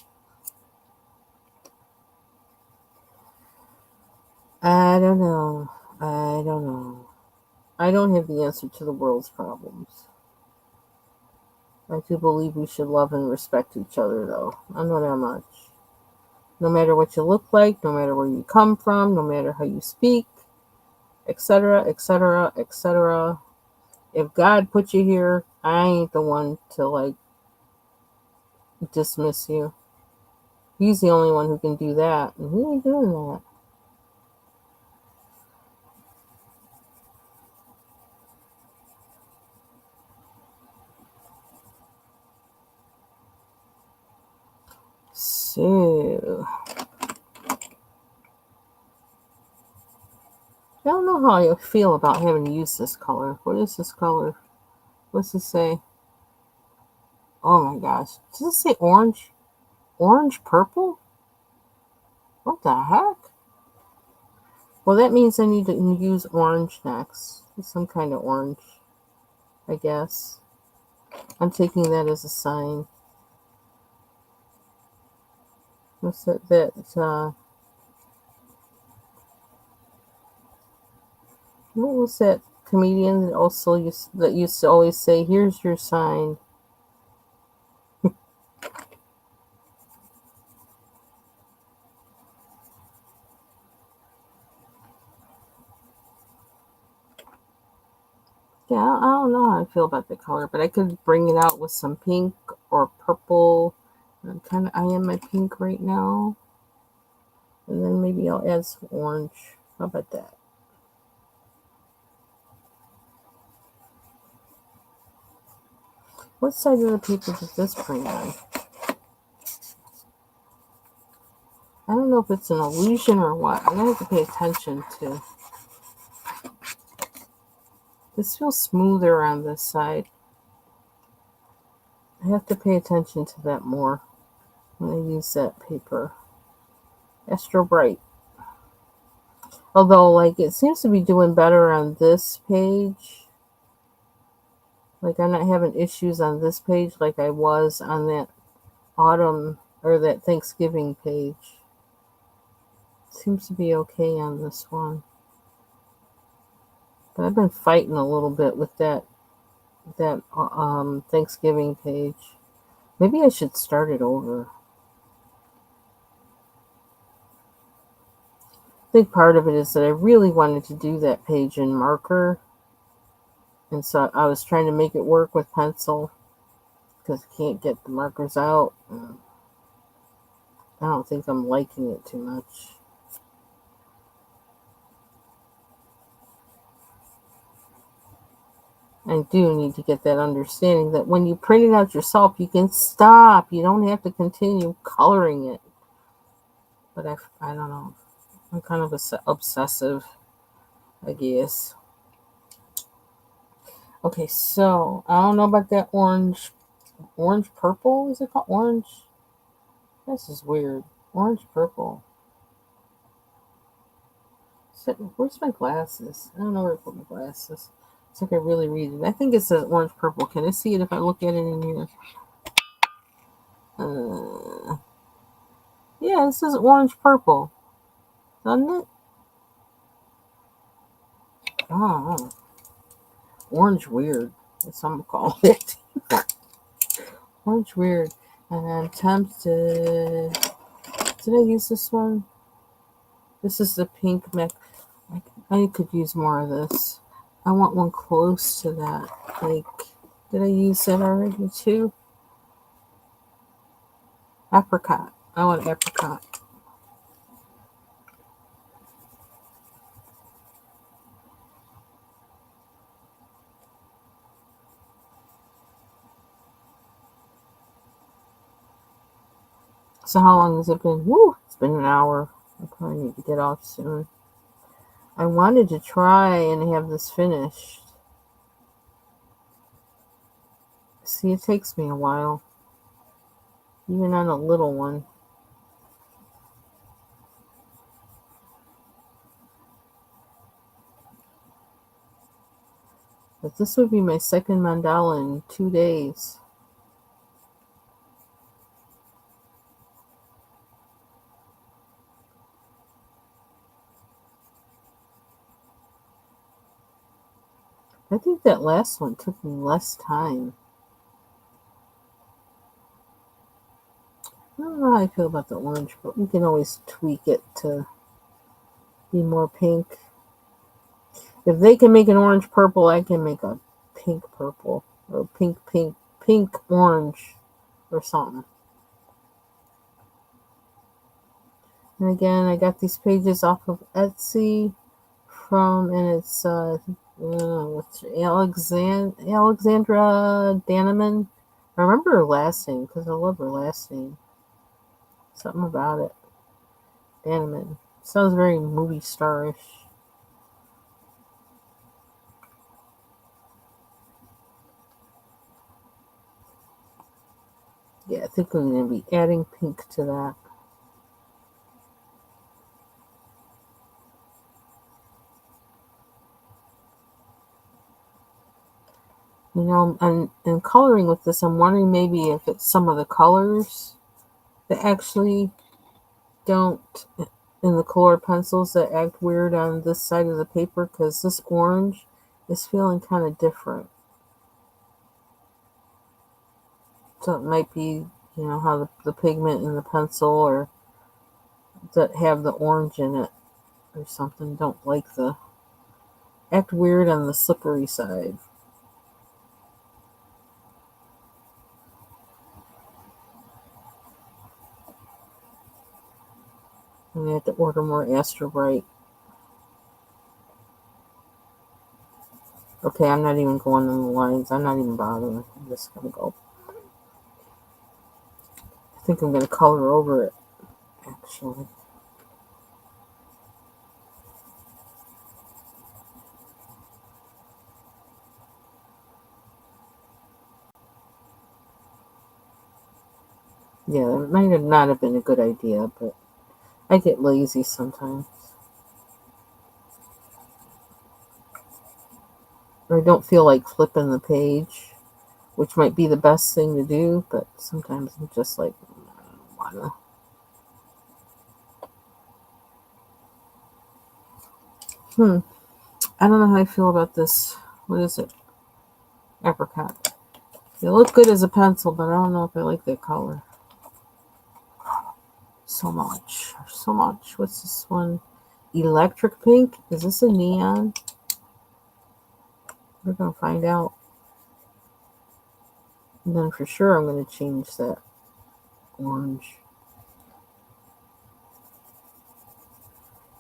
I don't know. I don't know. I don't have the answer to the world's problems. I do believe we should love and respect each other, though. I know that much. No matter what you look like, no matter where you come from, no matter how you speak, etc., etc., etc. If God put you here, I ain't the one to dismiss you. He's the only one who can do that, and he ain't doing that. So I don't know how I feel about having to use this color. What is this color? What's it say? Oh my gosh. Does it say orange? Orange purple? What the heck? Well, that means I need to use orange next. Some kind of orange, I guess. I'm taking that as a sign. What's that? What was that comedian that used to always say, "Here's your sign." Yeah, I don't know how I feel about the color, but I could bring it out with some pink or purple. I am my pink right now, and then maybe I'll add some orange. How about that? What side of the paper did this print on? I don't know if it's an illusion or what. I'm gonna have to pay attention to. This feels smoother on this side. I have to pay attention to that more when I use that paper. Astro Bright. Although, like, it seems to be doing better on this page. Like, I'm not having issues on this page like I was on that autumn or that Thanksgiving page. Seems to be okay on this one. But I've been fighting a little bit with that Thanksgiving page. Maybe I should start it over. I think part of it is that I really wanted to do that page in marker, and so I was trying to make it work with pencil because I can't get the markers out. I don't think I'm liking it too much. I do need to get that understanding that when you print it out yourself, you can stop. You don't have to continue coloring it. But I don't know. I'm kind of obsessive, I guess. Okay, so I don't know about that orange purple. Is it called orange? This is weird. Orange purple. Where's my glasses? I don't know where to put my glasses. It's like I really read it. I think it says orange purple. Can I see it if I look at it in here? Yeah, it says orange purple. Doesn't it? Oh, orange weird. That's what I'm gonna call it. Orange weird. And I'm tempted. Did I use this one? This is the pink Mac. I could use more of this. I want one close to that. Like, did I use that already too? Apricot. I want apricot. So how long has it been? Woo! It's been an hour. I probably need to get off soon. I wanted to try and have this finished. See, it takes me a while. Even on a little one. But this would be my second mandala in 2 days. I think that last one took me less time. I don't know how I feel about the orange, but we can always tweak it to be more pink. If they can make an orange purple, I can make a pink purple or pink orange or something. And again, I got these pages off of Etsy and it's what's Alexandra Daneman. I remember her last name because I love her last name. Something about it. Daneman. Sounds very movie starish. Yeah, I think I'm going to be adding pink to that. You know, and coloring with this, I'm wondering maybe if it's some of the colors that actually don't, in the colored pencils, that act weird on this side of the paper, because this orange is feeling kind of different. So it might be, how the pigment in the pencil or that have the orange in it or something don't like the act weird on the slippery side. And I have to order more Astro Bright. Okay, I'm not even going on the lines. I'm not even bothering. I'm just gonna go. I think I'm gonna color over it, actually. Yeah, it might not have been a good idea, but I get lazy sometimes. or I don't feel like flipping the page, which might be the best thing to do, but sometimes I'm just like, I don't wanna. I don't know how I feel about this. What is it? Apricot. It looked good as a pencil, but I don't know if I like that color. So much. So much. What's this one? Electric pink? Is this a neon? We're going to find out. And then for sure I'm going to change that orange.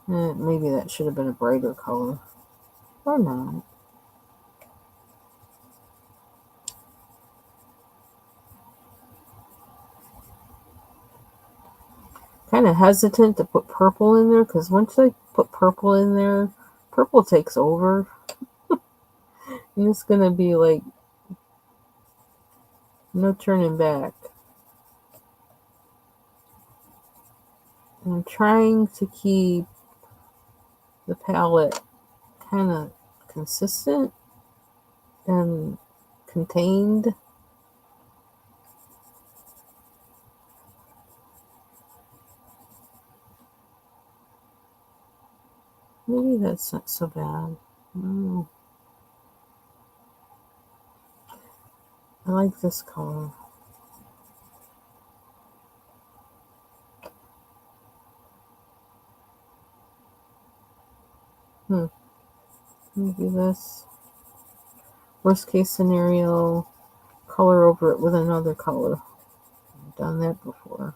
Maybe that should have been a brighter color. Or not. Kind of hesitant to put purple in there because once I put purple in there, purple takes over. And it's going to be like no turning back. I'm trying to keep the palette kind of consistent and contained. Maybe that's not so bad. I like this color. Maybe this. Worst case scenario, color over it with another color. I've done that before.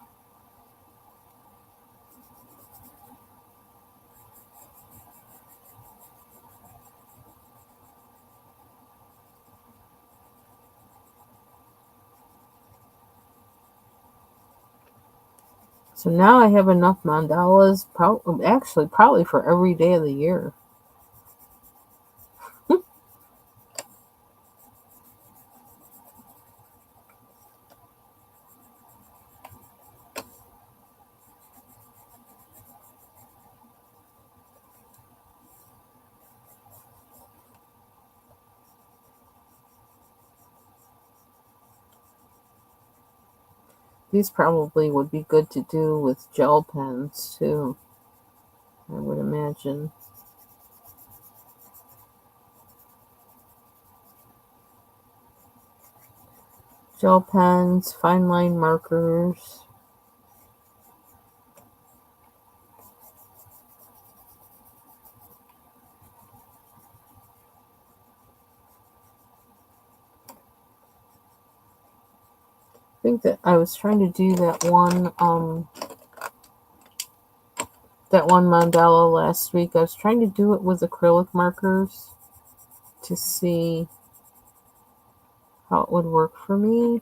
So now I have enough mandalas, probably for every day of the year. These probably would be good to do with gel pens too, I would imagine. Gel pens, fine line markers. I think that I was trying to do that one mandala last week. I was trying to do it with acrylic markers to see how it would work for me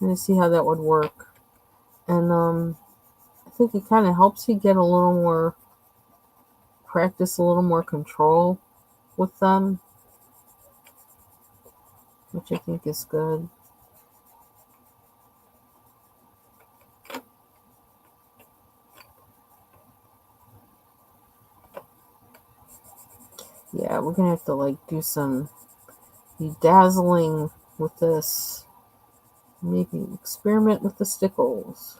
and to see how that would work. And I think it kind of helps you get a little more practice, a little more control with them, which I think is good. Yeah, we're gonna have to like do some bedazzling with this. Maybe experiment with the stickles.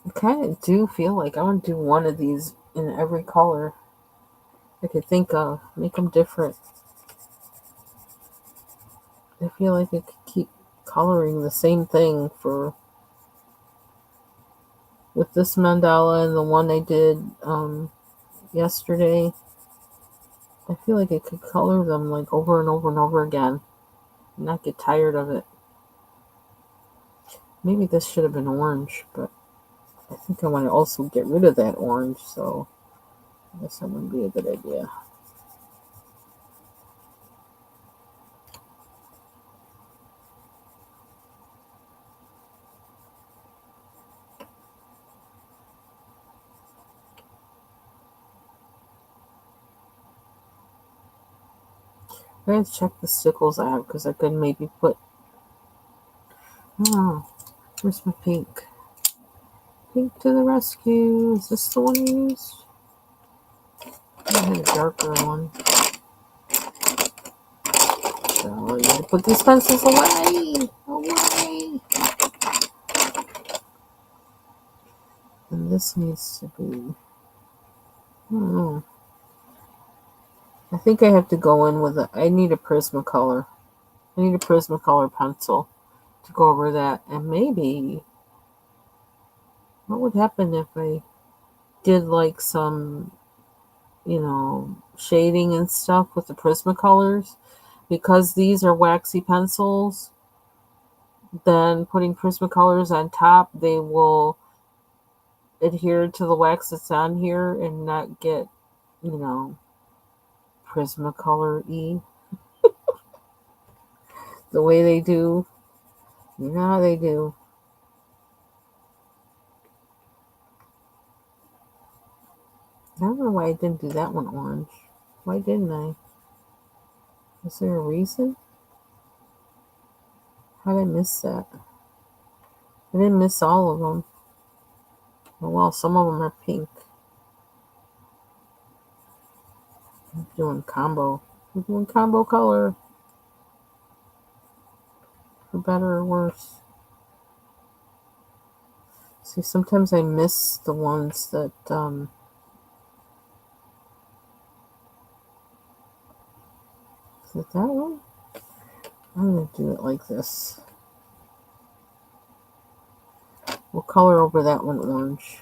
I kind of do feel like I want to do one of these in every color I could think of. Make them different. I feel like I could keep coloring the same thing with this mandala and the one I did yesterday. I feel like I could color them like over and over and over again and not get tired of it. Maybe this should have been orange, but I think I want to also get rid of that orange, so I guess that wouldn't be a good idea. I gotta check the stickles I have because I could maybe put. Where's my pink? Pink to the rescue. Is this the one I used? I had a darker one. So I need to put these pencils away. Away. And this needs to be, I don't know. I think I have to go in with I need a Prismacolor. I need a Prismacolor pencil to go over that. And maybe, what would happen if I did like some, shading and stuff with the Prismacolors? Because these are waxy pencils, then putting Prismacolors on top, they will adhere to the wax that's on here and not get, Prismacolor-y the way they do. You know how they do. I don't know why I didn't do that one orange. Why didn't I? Is there a reason? How did I miss that? I didn't miss all of them. Oh, well, some of them are pink. I'm doing combo. I'm doing combo color. For better or worse. See, sometimes I miss the ones that, is it that one? I'm going to do it like this. We'll color over that one orange.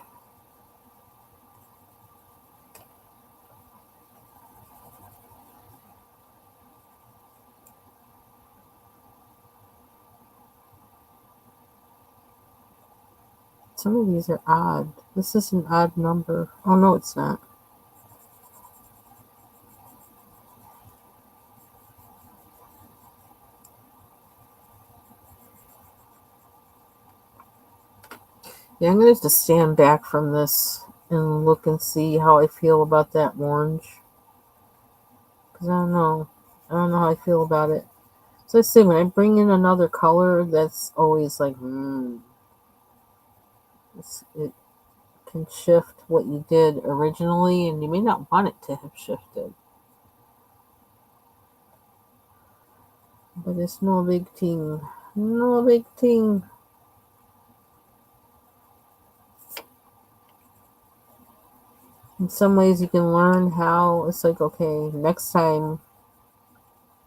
Some of these are odd. This is an odd number. Oh, no, it's not. Yeah, I'm going to have to stand back from this and look and see how I feel about that orange. Because I don't know. I don't know how I feel about it. So I say, when I bring in another color, that's always like, it can shift what you did originally, and you may not want it to have shifted. But it's no big thing. No big thing. In some ways, you can learn how it's like, okay, next time,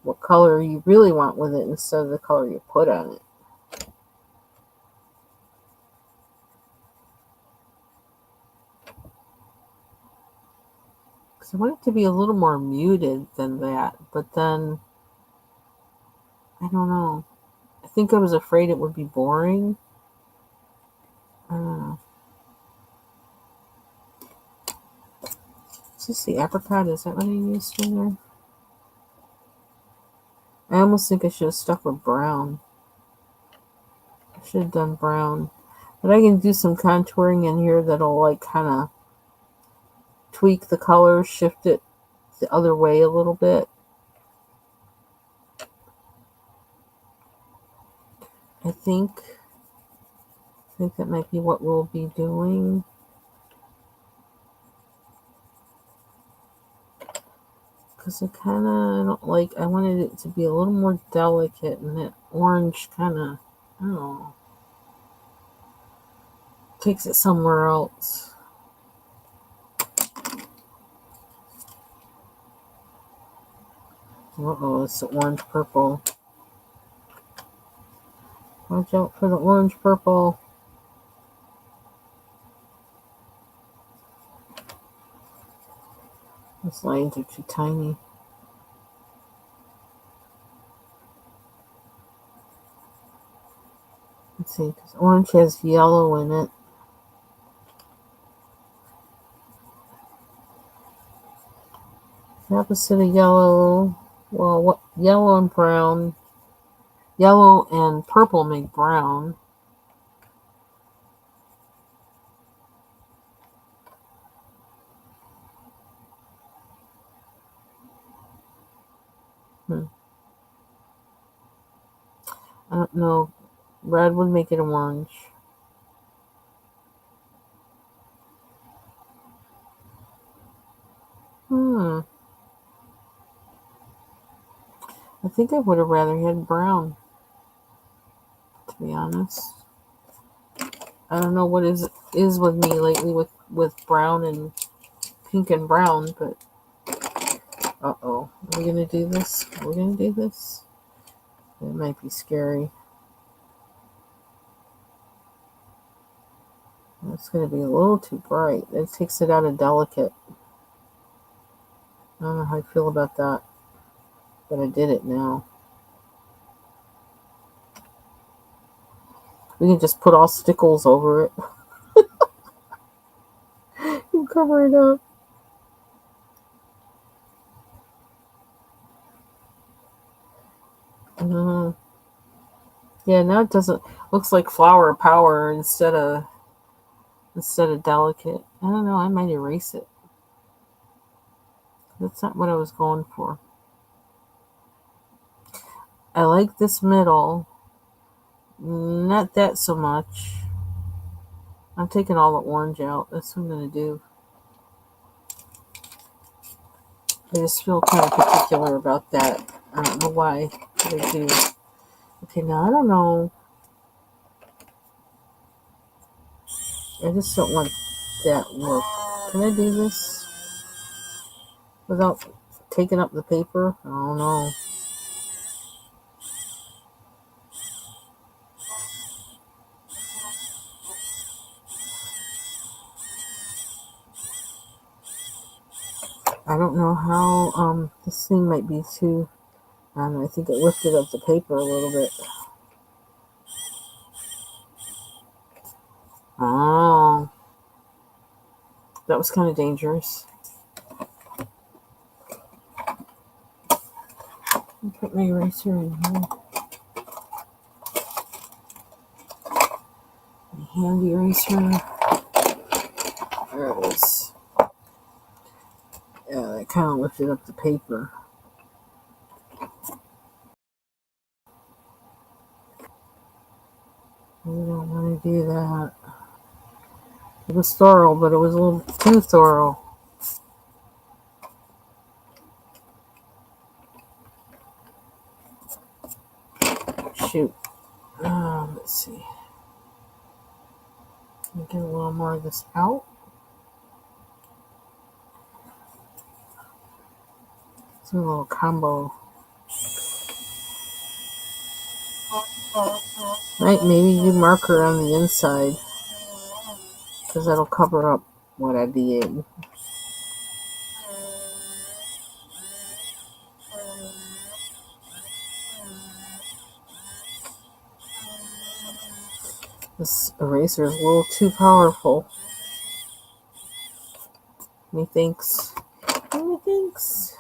what color you really want with it instead of the color you put on it. Because I want it to be a little more muted than that, but then, I don't know. I think I was afraid it would be boring. I don't know. Is this the apricot? Is that what I used in there? I almost think I should have stuck with brown. I should have done brown. But I can do some contouring in here that'll like kind of tweak the color, shift it the other way a little bit. I think that might be what we'll be doing. Because I don't like, I wanted it to be a little more delicate, and that orange kind of, I don't know, takes it somewhere else. Uh-oh, it's the orange purple. Watch out for the orange purple. Those lines are too tiny. Let's see, because orange has yellow in it. The opposite of yellow, well, what yellow and brown. Yellow and purple make brown. I don't know. Red would make it orange. I think I would have rather had brown, to be honest. I don't know what is with me lately with brown and pink and brown, but uh-oh. Are we gonna do this? Are we gonna do this? It might be scary. It's gonna be a little too bright. It takes it out of delicate. I don't know how I feel about that, but I did it now. We can just put all stickles over it and cover it up. Uh, yeah, now it doesn't. Looks like flower power instead of delicate. I don't know. I might erase it. That's not what I was going for. I like this middle. Not that so much. I'm taking all the orange out. That's what I'm going to do. I just feel kind of particular about that. I don't know why, but I do. Okay, now I don't know. I just don't want that look. Can I do this without taking up the paper? I don't know. I don't know how, this thing might be too, I don't know, I think it lifted up the paper a little bit. Oh, that was kind of dangerous. Put my eraser in here. My handy eraser. There it is. Yeah, it kind of lifted up the paper. We don't want to do that. It was thorough, but it was a little too thorough. Shoot. Let's see. Get a little more of this out. It's a little combo. Right, maybe you marker on the inside, because that'll cover up what I did. This eraser is a little too powerful. Methinks. Methinks.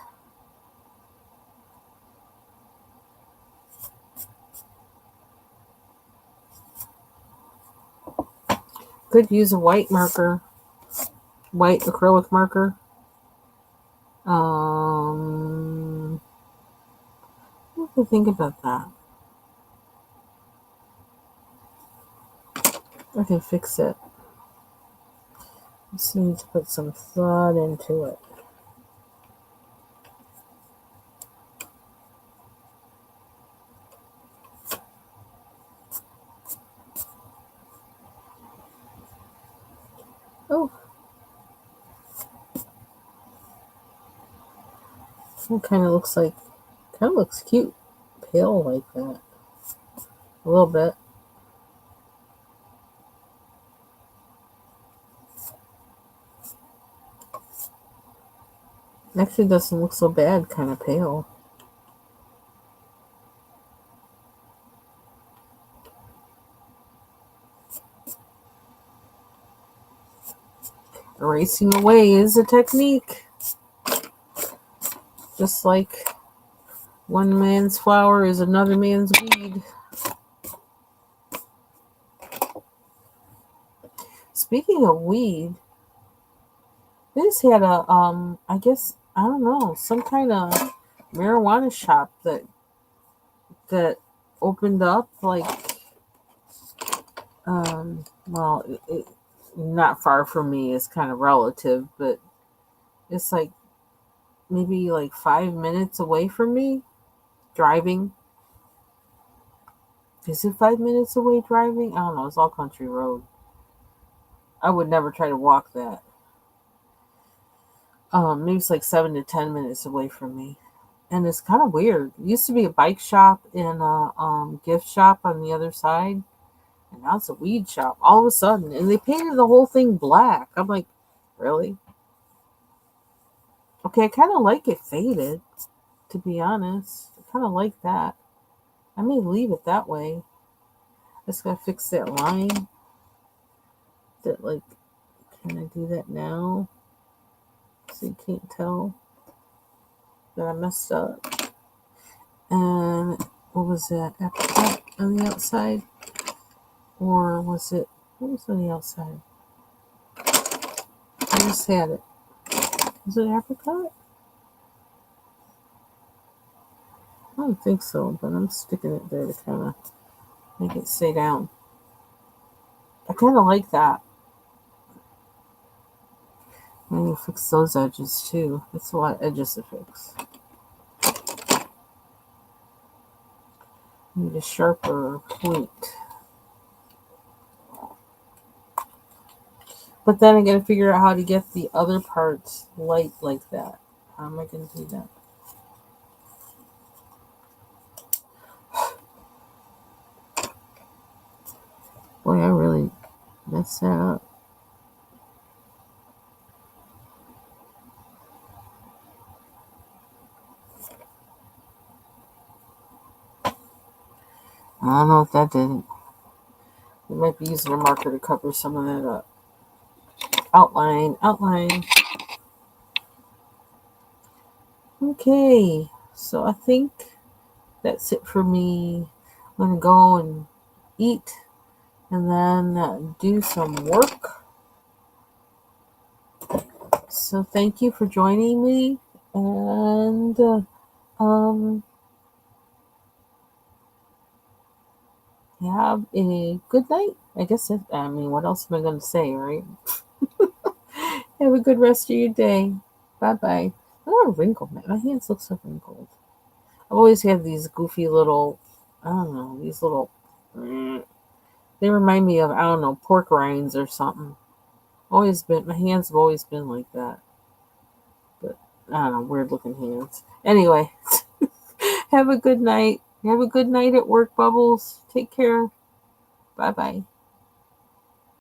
Could use a white marker. White acrylic marker. What do you think about that? I can fix it. Just need to put some thought into it. Oh. It kind of looks cute. Pale like that. A little bit. Actually doesn't look so bad, kind of pale. Erasing away is a technique. Just like one man's flower is another man's weed. Speaking of weed, they just had a I guess I don't know, some kind of marijuana shop that opened up like Well, not far from me is kind of relative, but it's like maybe like 5 minutes away from me driving. Is it 5 minutes away driving? I don't know. It's all country road. I would never try to walk that. Maybe it's like 7 to 10 minutes away from me, and it's kind of weird. It used to be a bike shop and a gift shop on the other side, and now it's a weed shop. All of a sudden, and they painted the whole thing black. I'm like, really? Okay, I kind of like it faded, to be honest. I kind of like that. I may leave it that way. I just gotta fix that line. That like, can I do that now? So you can't tell that I messed up. And what was that? Apricot on the outside? Or was it, what was on the outside? I just had it. Was it apricot? I don't think so, but I'm sticking it there to kind of make it stay down. I kind of like that. I need to fix those edges too. It's a lot of edges to fix. I need a sharper point. But then I gotta figure out how to get the other parts light like that. How am I gonna do that? Boy, I really messed that up. I don't know if that did it. We might be using a marker to cover some of that up. Outline, outline. Okay, so I think that's it for me. I'm gonna go and eat and then do some work. So thank you for joining me, and have a good night. I guess I mean, what else am I going to say, right? Have a good rest of your day. Bye bye. A lot of wrinkle, man. My hands look so wrinkled. I've always had these goofy little, I don't know, these little, they remind me of, I don't know, pork rinds or something. Always been, my hands have always been like that. But I don't know, weird looking hands. Anyway, have a good night. Have a good night at work, Bubbles. Take care. Bye bye.